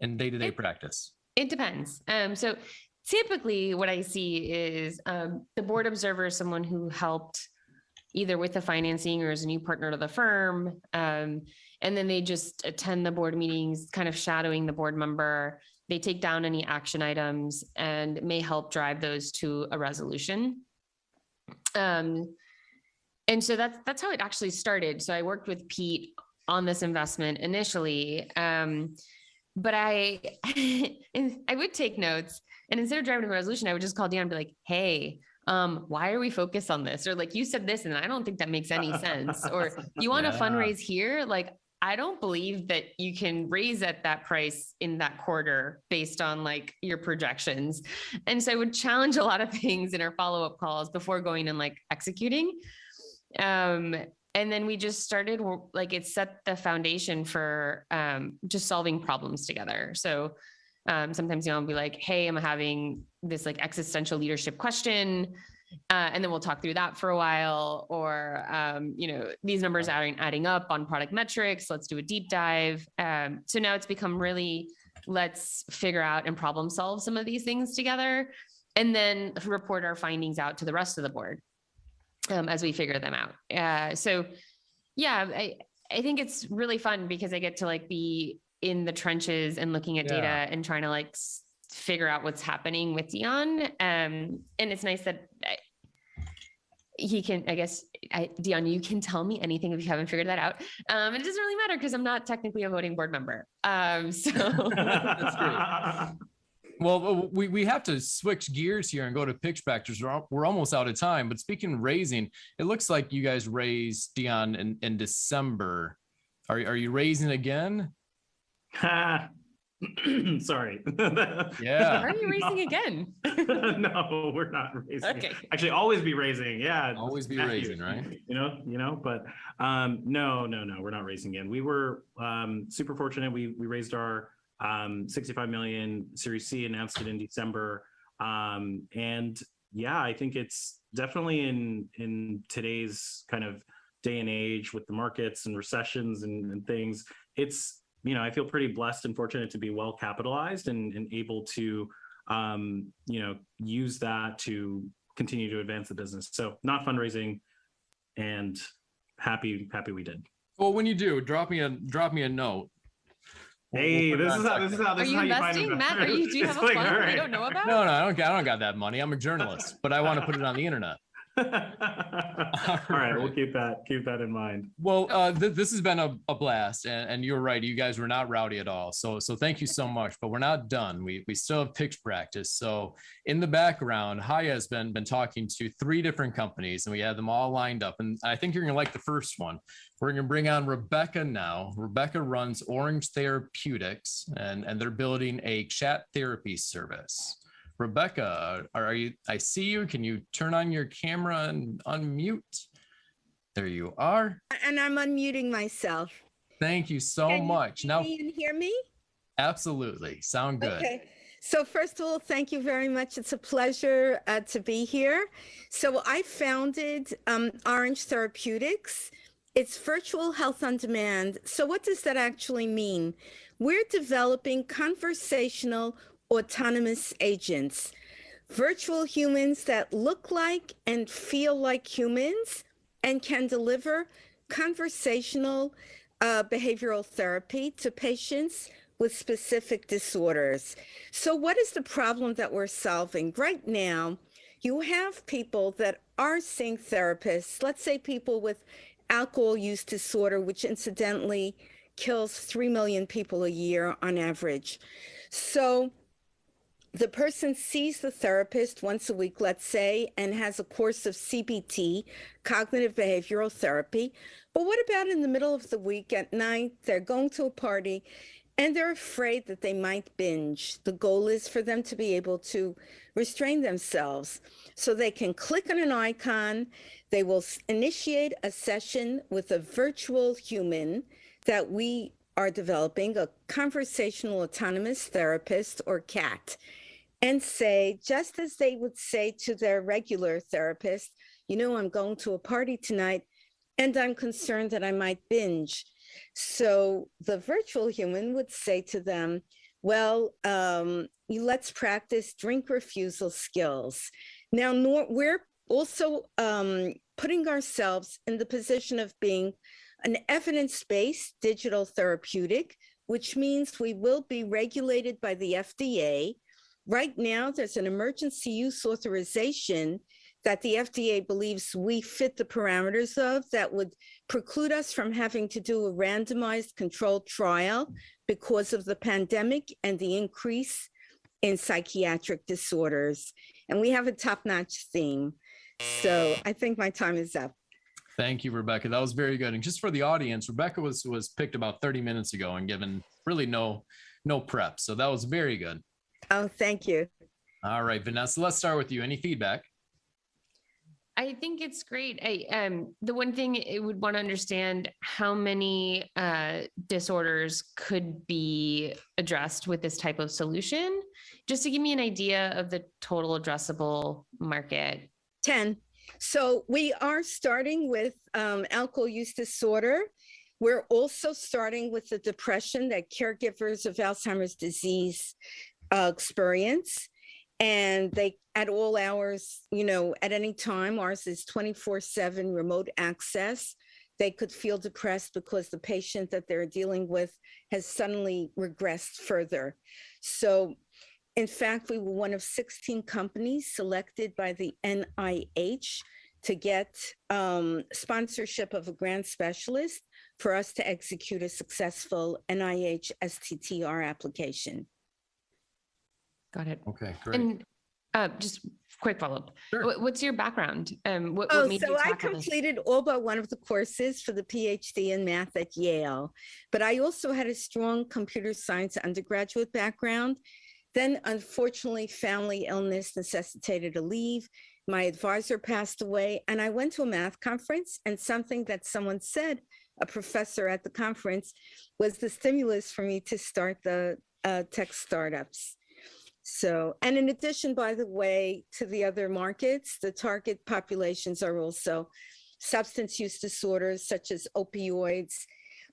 [SPEAKER 1] day-to-day practice?
[SPEAKER 2] It depends. So typically what I see is the board observer is someone who helped either with the financing or as a new partner to the firm. And then they just attend the board meetings, kind of shadowing the board member. They take down any action items and may help drive those to a resolution. And so that's how it actually started. So I worked with Pete on this investment initially. But I would take notes, and instead of driving to a resolution, I would just call Dion and be like, hey, why are we focused on this? Or like, you said this, and I don't think that makes any sense. Or you want to fundraise here? Like, I don't believe that you can raise at that price in that quarter based on like your projections. And so I would challenge a lot of things in our follow-up calls before going and like executing. And then we just started, like, it set the foundation for just solving problems together. So sometimes, I'll be like, hey, I'm having this like existential leadership question. And then we'll talk through that for a while, or, these numbers aren't adding up on product metrics. Let's do a deep dive. So now it's become really, let's figure out and problem solve some of these things together, and then report our findings out to the rest of the board as we figure them out. I think it's really fun because I get to like be in the trenches and looking at data and trying to like figure out what's happening with Dion. And it's nice that he can, Dion, you can tell me anything if you haven't figured that out. It doesn't really matter because I'm not technically a voting board member. So
[SPEAKER 1] that's great. Well, we have to switch gears here and go to pitch factors. We're almost out of time, but speaking of raising, it looks like you guys raised, Dion, in December. Are you raising again?
[SPEAKER 3] Sorry.
[SPEAKER 2] Yeah. Are you raising again?
[SPEAKER 3] No, we're not raising.
[SPEAKER 2] Okay.
[SPEAKER 3] Actually, always be raising. Yeah.
[SPEAKER 1] Always be raising, right?
[SPEAKER 3] But no, we're not raising again. We were super fortunate. We raised our 65 million Series C, announced it in December. And yeah, I think it's definitely in today's kind of day and age with the markets and recessions and things, it's, I feel pretty blessed and fortunate to be well capitalized and able to, use that to continue to advance the business. So not fundraising, and happy we did.
[SPEAKER 1] Well, when you do, drop me a note.
[SPEAKER 3] Hey, this is how you
[SPEAKER 2] investing, Matt? Do you have a fund right. We don't know about?
[SPEAKER 1] No, I don't got that money. I'm a journalist, but I want to put it on the internet.
[SPEAKER 3] All right, we'll keep that in mind.
[SPEAKER 1] Well, this has been a blast, and you're right. You guys were not rowdy at all. So thank you so much. But we're not done. We still have pitch practice. So in the background, Haya has been talking to 3 different companies, and we have them all lined up. And I think you're gonna like the first one. We're gonna bring on Rebecca now. Rebecca runs Orange Therapeutics, and they're building a chat therapy service. Rebecca, are you? I see you. Can you turn on your camera and unmute? There you are.
[SPEAKER 4] And I'm unmuting myself.
[SPEAKER 1] Thank you so
[SPEAKER 4] Can
[SPEAKER 1] much.
[SPEAKER 4] you see
[SPEAKER 1] Now,
[SPEAKER 4] me and hear me?
[SPEAKER 1] absolutely. Sound good.
[SPEAKER 4] Okay. So first of all, thank you very much. It's a pleasure to be here. So I founded Orange Therapeutics. It's virtual health on demand. So what does that actually mean? We're developing conversational autonomous agents, virtual humans that look like and feel like humans and can deliver conversational behavioral therapy to patients with specific disorders. So, what is the problem that we're solving? Right now, you have people that are seeing therapists, let's say people with alcohol use disorder, which incidentally kills 3 million people a year on average. So, the person sees the therapist once a week, let's say, and has a course of CBT, cognitive behavioral therapy. But what about in the middle of the week at night? They're going to a party and they're afraid that they might binge. The goal is for them to be able to restrain themselves. So they can click on an icon, they will initiate a session with a virtual human that we are developing, a conversational autonomous therapist or CAT, and say, just as they would say to their regular therapist, you know, I'm going to a party tonight and I'm concerned that I might binge. So the virtual human would say to them, well, let's practice drink refusal skills. Now, we're also putting ourselves in the position of being an evidence-based digital therapeutic, which means we will be regulated by the FDA. Right now, there's an emergency use authorization that the FDA believes we fit the parameters of that would preclude us from having to do a randomized controlled trial because of the pandemic and the increase in psychiatric disorders. And we have a top-notch theme. So I think my time is up.
[SPEAKER 1] Thank you, Rebecca. That was very good. And just for the audience, Rebecca was picked about 30 minutes ago and given really no prep. So that was very good.
[SPEAKER 4] Oh, thank you.
[SPEAKER 1] All right, Vanessa, let's start with you. Any feedback?
[SPEAKER 2] I think it's great. The one thing I would want to understand how many disorders could be addressed with this type of solution, just to give me an idea of the total addressable market.
[SPEAKER 4] 10. So we are starting with alcohol use disorder. We're also starting with the depression that caregivers of Alzheimer's disease experience. And they, at all hours, you know, at any time, ours is 24/7 remote access. They could feel depressed because the patient that they're dealing with has suddenly regressed further. So, in fact, we were one of 16 companies selected by the NIH to get sponsorship of a grant specialist for us to execute a successful NIH STTR application.
[SPEAKER 2] Got it.
[SPEAKER 1] Okay, great.
[SPEAKER 2] And just quick follow-up.
[SPEAKER 1] Sure.
[SPEAKER 2] What's your background? What made
[SPEAKER 4] So
[SPEAKER 2] you
[SPEAKER 4] I
[SPEAKER 2] tackle this?
[SPEAKER 4] completed all but one of the courses for the PhD in math at Yale, but I also had a strong computer science undergraduate background. Then, unfortunately, family illness necessitated a leave. My advisor passed away, and I went to a math conference, and something that someone said, a professor at the conference, was the stimulus for me to start the tech startups. So, and in addition, by the way, to the other markets, the target populations are also substance use disorders such as opioids.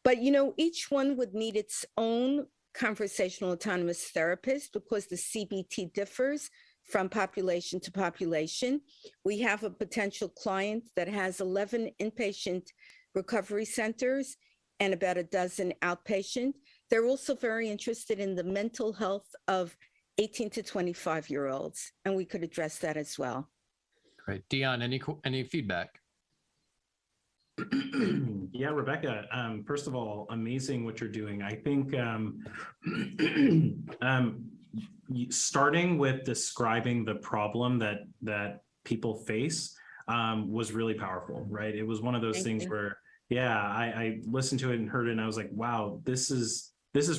[SPEAKER 4] But, you know, each one would need its own conversational autonomous therapist because the CBT differs from population to population. We have a potential client that has 11 inpatient recovery centers and about a dozen outpatient. They're also very interested in the mental health of 18 to 25-year-olds, and we could address that as well.
[SPEAKER 1] Great. Dion, any feedback?
[SPEAKER 3] Yeah, Rebecca, first of all, amazing what you're doing. I think starting with describing the problem that people face was really powerful, right? It was one of those things where, yeah, I listened to it and heard it and I was like, wow, this is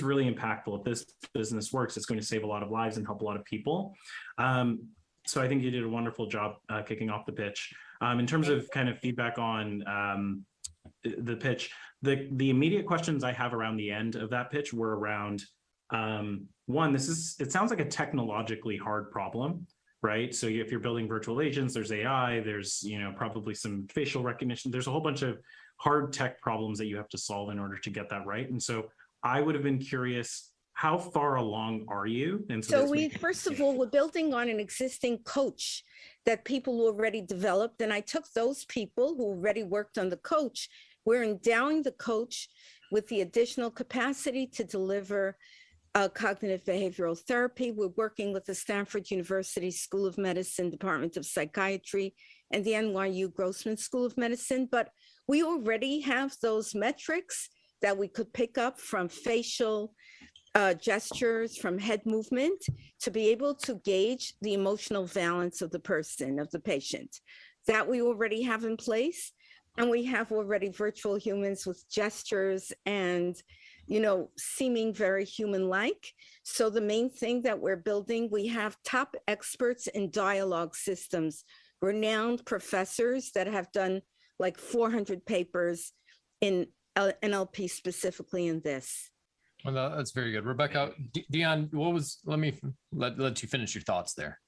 [SPEAKER 3] really impactful. If this business works, it's going to save a lot of lives and help a lot of people. So I think you did a wonderful job kicking off the pitch. In terms of kind of feedback on the pitch. The immediate questions I have around the end of that pitch were around one, it sounds like a technologically hard problem, right? So if you're building virtual agents, there's AI, there's, you know, probably some facial recognition. There's a whole bunch of hard tech problems that you have to solve in order to get that right. And so I would have been curious, how far along are you? And
[SPEAKER 4] so first of all, we're building on an existing coach that people already developed. And I took those people who already worked on the coach. We're endowing the coach with the additional capacity to deliver cognitive behavioral therapy. We're working with the Stanford University School of Medicine, Department of Psychiatry, and the NYU Grossman School of Medicine. But we already have those metrics that we could pick up from facial gestures, from head movement, to be able to gauge the emotional balance of the person, of the patient. That we already have in place. And we have already virtual humans with gestures and, you know, seeming very human-like. So the main thing that we're building, we have top experts in dialogue systems, renowned professors that have done like 400 papers in NLP specifically in this.
[SPEAKER 1] Well, that's very good. Rebecca, Dion, let me let you finish your thoughts there.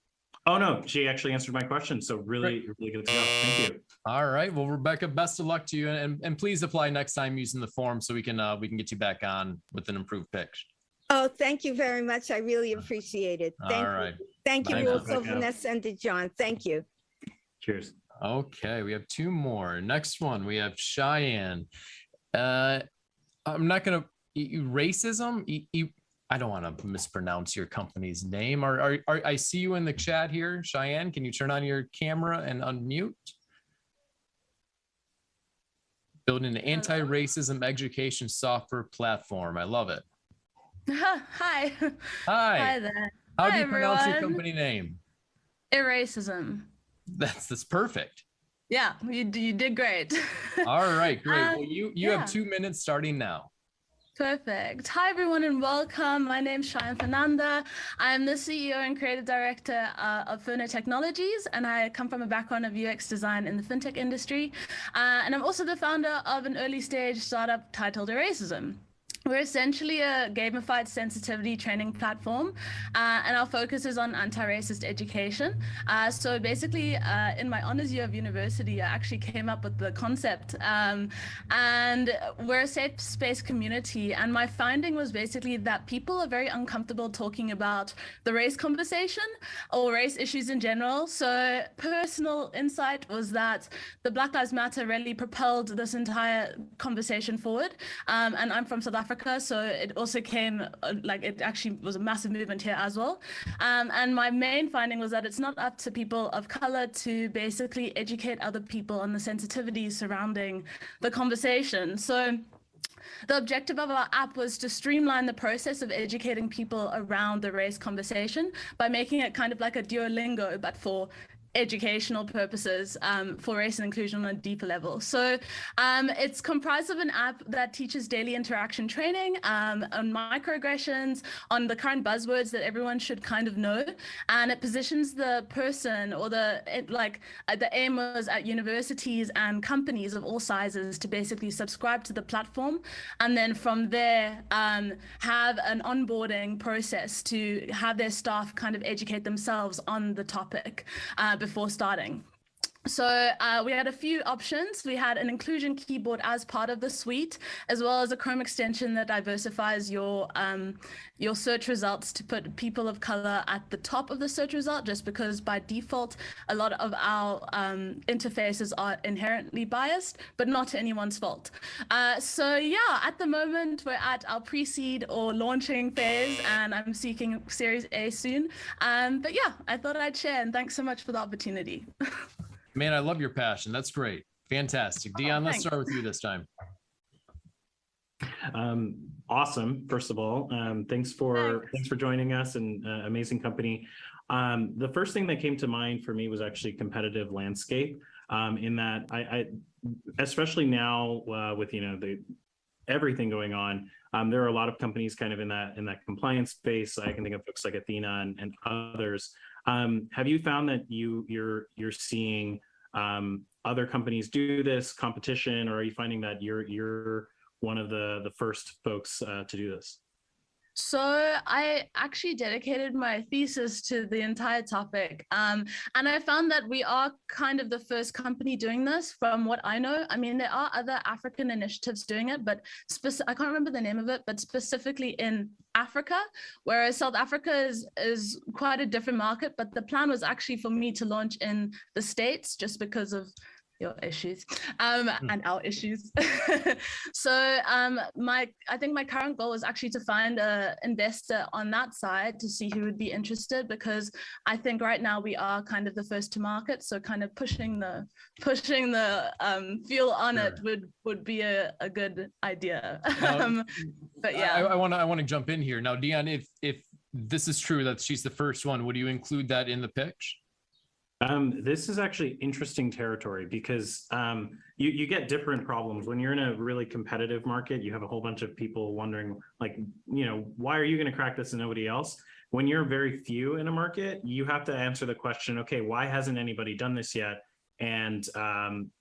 [SPEAKER 3] Oh, no, she actually answered my question. So really good to know. Thank you.
[SPEAKER 1] All right. Well, Rebecca, best of luck to you. And please apply next time using the form so we can get you back on with an improved pitch.
[SPEAKER 4] Oh, thank you very much. I really appreciate it. Thank you also, Vanessa and John. Thank you.
[SPEAKER 3] Cheers.
[SPEAKER 1] Okay, we have two more. Next one, we have Cheyenne. I'm not going to, racism? I don't want to mispronounce your company's name. I see you in the chat here, Cheyenne. Can you turn on your camera and unmute? Building an anti-racism education software platform. I love it.
[SPEAKER 5] Hi.
[SPEAKER 1] Hi.
[SPEAKER 5] Hi there.
[SPEAKER 1] How do you pronounce your company name?
[SPEAKER 5] Eracism.
[SPEAKER 1] That's perfect.
[SPEAKER 5] Yeah, you did great.
[SPEAKER 1] All right, great. Well, you have 2 minutes starting now.
[SPEAKER 5] Perfect. Hi, everyone, and welcome. My name's Cheyenne Fernanda. I'm the CEO and creative director of Phonotechnologies, and I come from a background of UX design in the fintech industry. And I'm also the founder of an early stage startup titled Eracism. We're essentially a gamified sensitivity training platform, and our focus is on anti-racist education. So basically, in my honors year of university, I actually came up with the concept, and we're a safe space community. And my finding was basically that people are very uncomfortable talking about the race conversation or race issues in general. So personal insight was that the Black Lives Matter really propelled this entire conversation forward. And I'm from South Africa. So it also came, it actually was a massive movement here as well. And my main finding was that it's not up to people of color to basically educate other people on the sensitivities surrounding the conversation. So the objective of our app was to streamline the process of educating people around the race conversation by making it kind of like a Duolingo, but for educational purposes, for race and inclusion on a deeper level. So it's comprised of an app that teaches daily interaction training on microaggressions, on the current buzzwords that everyone should kind of know, and it positions the person or the aim was at universities and companies of all sizes to basically subscribe to the platform, and then from there have an onboarding process to have their staff kind of educate themselves on the topic before starting. So we had a few options. We had an inclusion keyboard as part of the suite, as well as a Chrome extension that diversifies your search results to put people of color at the top of the search result, just because by default, a lot of our interfaces are inherently biased, but not to anyone's fault. So yeah, at the moment, we're at our pre-seed or launching phase, and I'm seeking Series A soon. But yeah, I thought I'd share, and thanks so much for the opportunity.
[SPEAKER 1] Man, I love your passion. That's great. Fantastic. Dion, let's start with you this time.
[SPEAKER 3] Awesome. First of all, thanks for joining us, and amazing company. The first thing that came to mind for me was actually competitive landscape, in that I especially now with everything going on, there are a lot of companies kind of in that compliance space. I can think of folks like Athena and others. Have you found that you're seeing other companies do this competition, or are you finding that you're one of the first folks to do this?
[SPEAKER 5] So I actually dedicated my thesis to the entire topic. And I found that we are kind of the first company doing this from what I know. I mean, there are other African initiatives doing it, but I can't remember the name of it, but specifically in Africa, whereas South Africa is quite a different market. But the plan was actually for me to launch in the States just because of your issues and our issues. So I think my current goal is actually to find an investor on that side to see who would be interested, because I think right now we are kind of the first to market. So kind of pushing the fuel on it would be a good idea.
[SPEAKER 1] Now,
[SPEAKER 5] but yeah,
[SPEAKER 1] I want to jump in here now, Dion. If this is true that she's the first one, would you include that in the pitch?
[SPEAKER 3] This is actually interesting territory, because you get different problems when you're in a really competitive market. You have a whole bunch of people wondering, like, why are you going to crack this and nobody else? When you're very few in a market, you have to answer the question, okay, why hasn't anybody done this yet? And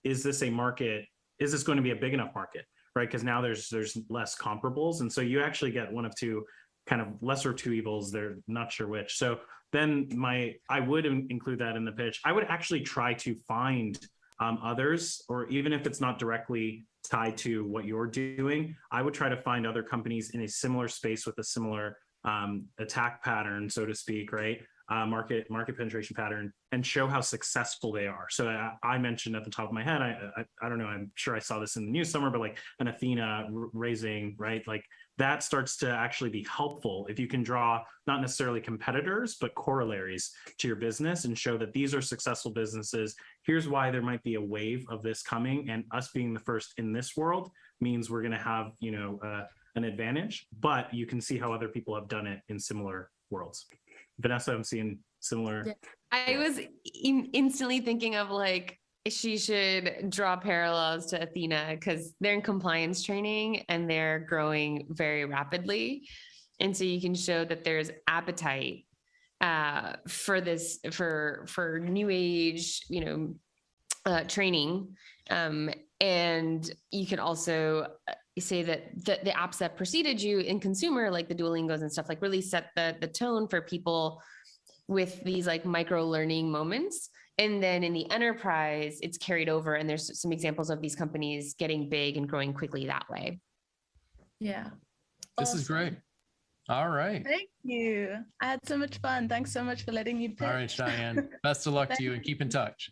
[SPEAKER 3] is this a market? Is this going to be a big enough market, right? Because now there's less comparables, and so you actually get one of two kind of lesser of two evils. They're not sure which. So then I would include that in the pitch. I would actually try to find others, or even if it's not directly tied to what you're doing, I would try to find other companies in a similar space with a similar attack pattern, so to speak, right? Market penetration pattern, and show how successful they are. So I mentioned at the top of my head, I don't know, I'm sure I saw this in the news somewhere, but like an Athena raising, right? Like that starts to actually be helpful if you can draw not necessarily competitors, but corollaries to your business and show that these are successful businesses. Here's why there might be a wave of this coming, and us being the first in this world means we're going to have, an advantage, but you can see how other people have done it in similar worlds. Vanessa, I'm seeing similar.
[SPEAKER 2] Yeah. I was instantly thinking of like, she should draw parallels to Athena, because they're in compliance training and they're growing very rapidly. And so you can show that there's appetite for this, for new age, training. And you can also say that the apps that preceded you in consumer, like the Duolingos and stuff, like really set the tone for people with these like micro learning moments. And then in the enterprise, it's carried over, and there's some examples of these companies getting big and growing quickly that way.
[SPEAKER 5] Yeah.
[SPEAKER 1] This is great. All right.
[SPEAKER 5] Thank you. I had so much fun. Thanks so much for letting me pitch.
[SPEAKER 1] All right, Cheyenne. Best of luck to you, and keep in touch.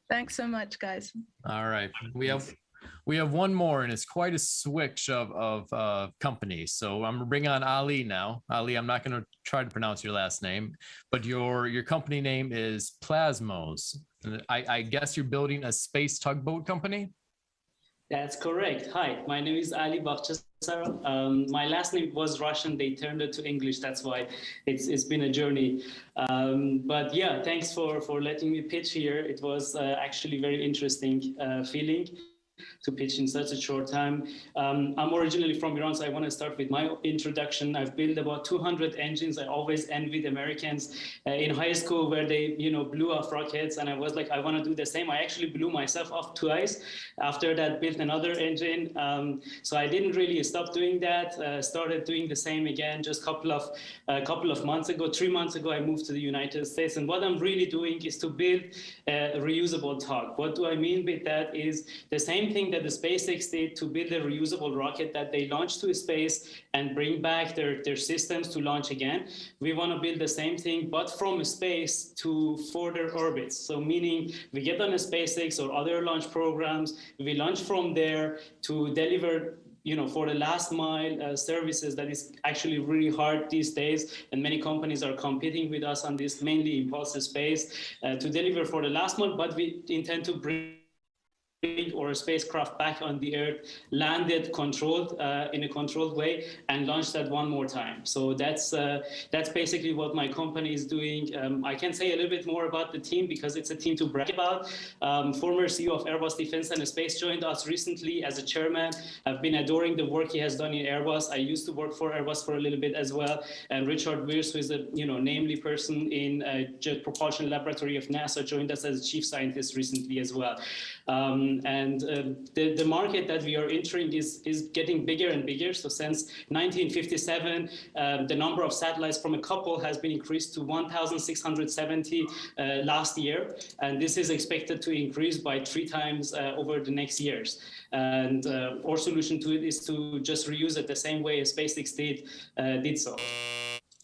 [SPEAKER 5] Thanks so much, guys.
[SPEAKER 1] All right. We have one more, and it's quite a switch of companies. So I'm gonna bring on Ali now. Ali, I'm not going to try to pronounce your last name, but your company name is Plasmos. And I guess you're building a space tugboat company?
[SPEAKER 6] That's correct. Hi, my name is Ali Bakhchasar. My last name was Russian. They turned it to English. That's why it's been a journey. But yeah, thanks for letting me pitch here. It was actually very interesting feeling to pitch in such a short time. I'm originally from Iran, so I want to start with my introduction. I've built about 200 engines. I always envied Americans in high school, where they, blew off rockets, and I was like, I want to do the same. I actually blew myself off twice. After that, built another engine. So I didn't really stop doing that. Started doing the same again just a couple of months ago. 3 months ago, I moved to the United States, and what I'm really doing is to build a reusable tug. What do I mean by that? Is the same thing that the SpaceX did to build a reusable rocket that they launched to space and bring back their systems to launch again. We want to build the same thing, but from space to further orbits. So meaning we get on a SpaceX or other launch programs, we launch from there to deliver for the last mile services that is actually really hard these days. And many companies are competing with us on this, mainly impulsive space, to deliver for the last mile, but we intend to bring or a spacecraft back on the Earth, landed controlled in a controlled way, and launched that one more time. So that's basically what my company is doing. I can say a little bit more about the team because it's a team to brag about. Former CEO of Airbus Defence and Space joined us recently as a chairman. I've been adoring the work he has done in Airbus. I used to work for Airbus for a little bit as well. And Richard Weirs, who is a namely person in Jet Propulsion Laboratory of NASA, joined us as chief scientist recently as well. The market that we are entering is getting bigger and bigger. So since 1957, the number of satellites from a couple has been increased to 1,670 last year. And this is expected to increase by 3 times over the next years. And our solution to it is to just reuse it the same way as SpaceX did so.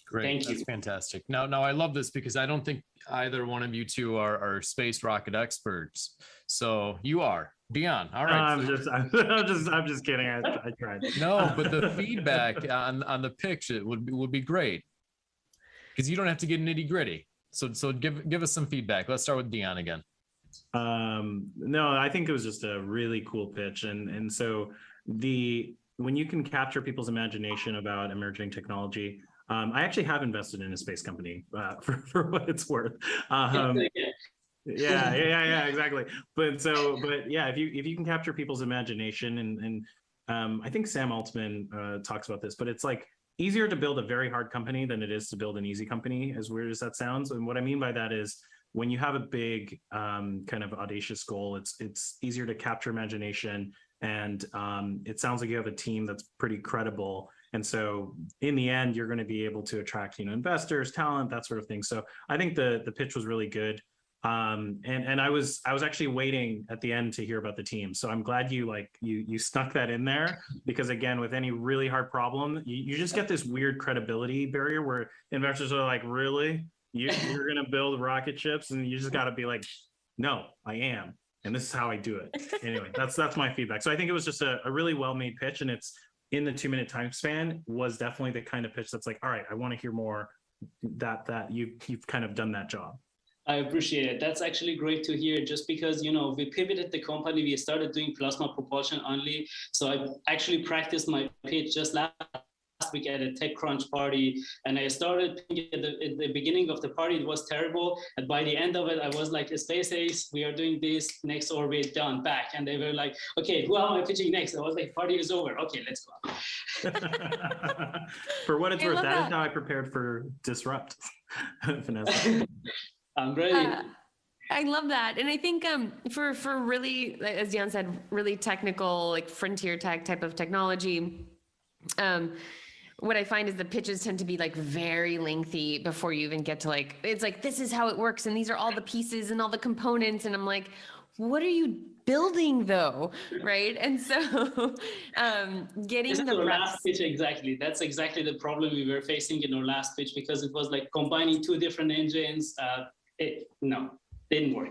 [SPEAKER 1] Great.
[SPEAKER 6] Thank you.
[SPEAKER 1] That's fantastic. Now, I love this because I don't think either one of you two are space rocket experts. So you are. Dion, all right.
[SPEAKER 3] I'm just kidding. I tried.
[SPEAKER 1] No, but the feedback on the pitch would be great because you don't have to get nitty gritty. So give us some feedback. Let's start with Dion again.
[SPEAKER 3] No, I think it was just a really cool pitch, and so when you can capture people's imagination about emerging technology. I actually have invested in a space company for what it's worth. Yeah, exactly. But yeah, if you can capture people's imagination, and I think Sam Altman talks about this, but it's like easier to build a very hard company than it is to build an easy company, as weird as that sounds. And what I mean by that is when you have a big kind of audacious goal, it's easier to capture imagination, and it sounds like you have a team that's pretty credible. And so in the end, you're going to be able to attract, investors, talent, that sort of thing. So I think the pitch was really good. And I was actually waiting at the end to hear about the team. So I'm glad you snuck that in there, because again, with any really hard problem, you just get this weird credibility barrier where investors are like, really? You're going to build rocket ships? And you just got to be like, no, I am. And this is how I do it. Anyway, that's my feedback. So I think it was just a really well-made pitch, and it's in the 2-minute time span was definitely the kind of pitch that's like, all right, I want to hear more, that you've kind of done that job.
[SPEAKER 6] I appreciate it. That's actually great to hear, just because, we pivoted the company. We started doing plasma propulsion only. So I actually practiced my pitch just last week at a TechCrunch party. And I started at the beginning of the party, it was terrible. And by the end of it, I was like, SpaceX, we are doing this, next orbit, done, back. And they were like, okay, who am I pitching next? I was like, party is over. Okay, let's go.
[SPEAKER 3] For what it's worth, that is how I prepared for Disrupt, Vanessa.
[SPEAKER 6] I'm ready.
[SPEAKER 2] I love that. And I think for really, as Dion said, really technical, like frontier tech type of technology, what I find is the pitches tend to be like very lengthy before you even get to it's like, this is how it works. And these are all the pieces and all the components. And I'm like, what are you building though? Right. And so getting
[SPEAKER 6] this is the last pitch, exactly. That's exactly the problem we were facing in our last pitch, because it was like combining 2 different engines. No, didn't work.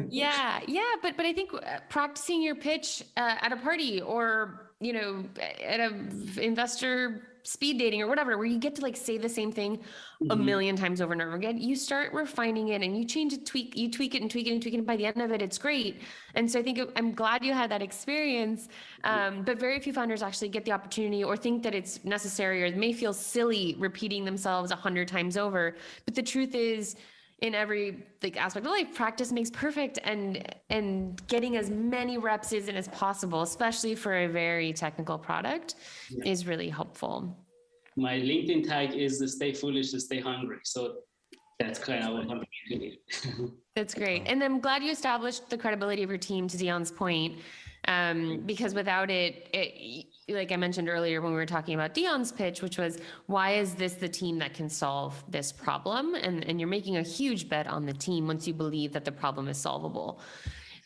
[SPEAKER 2] Yeah. But I think practicing your pitch at a party or, at a investor speed dating or whatever, where you get to say the same thing a million times over and over again, you start refining it and you change it, you tweak it and tweak it and tweak it. And by the end of it, it's great. And so I think I'm glad you had that experience. But very few founders actually get the opportunity or think that it's necessary, or may feel silly repeating themselves 100 times over. But the truth is, in every aspect of life, practice makes perfect, and getting as many reps in as possible, especially for a very technical product, is really helpful.
[SPEAKER 6] My LinkedIn tag is stay foolish to stay hungry. So that's kind of what I'm doing.
[SPEAKER 2] That's great. And I'm glad you established the credibility of your team, to Dion's point, because without it, like I mentioned earlier when we were talking about Dion's pitch, which was, why is this the team that can solve this problem? And you're making a huge bet on the team once you believe that the problem is solvable.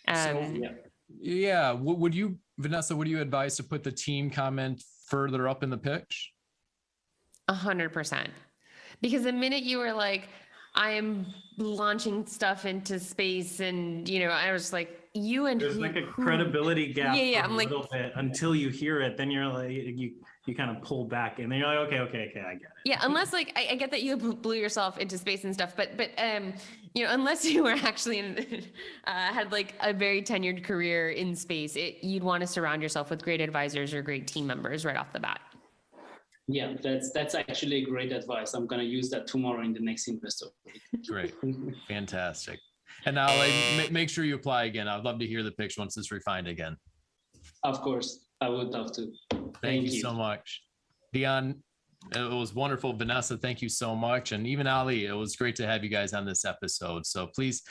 [SPEAKER 1] Yeah. Would you, Vanessa, would you advise to put the team comment further up in the pitch?
[SPEAKER 2] 100%. Because the minute you were like, I am launching stuff into space, and I was like, there's
[SPEAKER 3] like a credibility gap.
[SPEAKER 2] Yeah.
[SPEAKER 3] I'm like, a little bit until you hear it, then you're like, you kind of pull back, and then you're like, okay, I get it.
[SPEAKER 2] Yeah, unless I get that you blew yourself into space and stuff, but you know, unless you were actually had like a very tenured career in space, you'd want to surround yourself with great advisors or great team members right off the bat.
[SPEAKER 6] Yeah, that's actually great advice. I'm going to use that tomorrow in the next investor.
[SPEAKER 1] Great. Fantastic. And now make sure you apply again. I'd love to hear the pitch once it's refined again.
[SPEAKER 6] Of course, I would love to.
[SPEAKER 1] Thank you so much. Dion, it was wonderful. Vanessa, thank you so much. And even Ali, it was great to have you guys on this episode. So please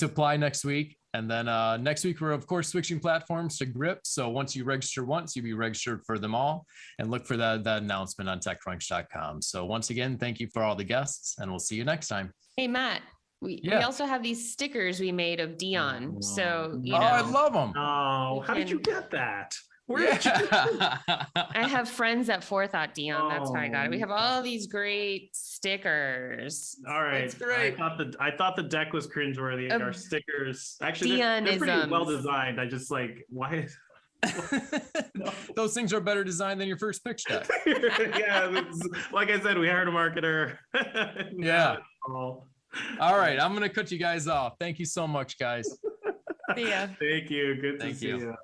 [SPEAKER 1] apply next week. And then next week, we're of course switching platforms to Grip. So once you register once, you'll be registered for them all, and look for that announcement on TechCrunch.com. So once again, thank you for all the guests, and we'll see you next time.
[SPEAKER 2] Hey, Matt, we also have these stickers we made of Dion. So, you know.
[SPEAKER 1] I love them.
[SPEAKER 3] Oh, how did you get that? Where did you
[SPEAKER 2] I have friends at Forethought, Dion. That's how I got it. We have all these great stickers.
[SPEAKER 3] All right.
[SPEAKER 1] That's great.
[SPEAKER 3] I thought the deck was cringeworthy. Our stickers, actually, they're pretty well designed. I just like, why?
[SPEAKER 1] Those things are better designed than your first pitch deck.
[SPEAKER 3] Yeah, like I said, we hired a marketer.
[SPEAKER 1] Yeah. All right, I'm gonna cut you guys off. Thank you so much, guys.
[SPEAKER 2] See ya.
[SPEAKER 3] Thank you. Good to
[SPEAKER 1] Thank
[SPEAKER 3] see
[SPEAKER 1] you.
[SPEAKER 3] you.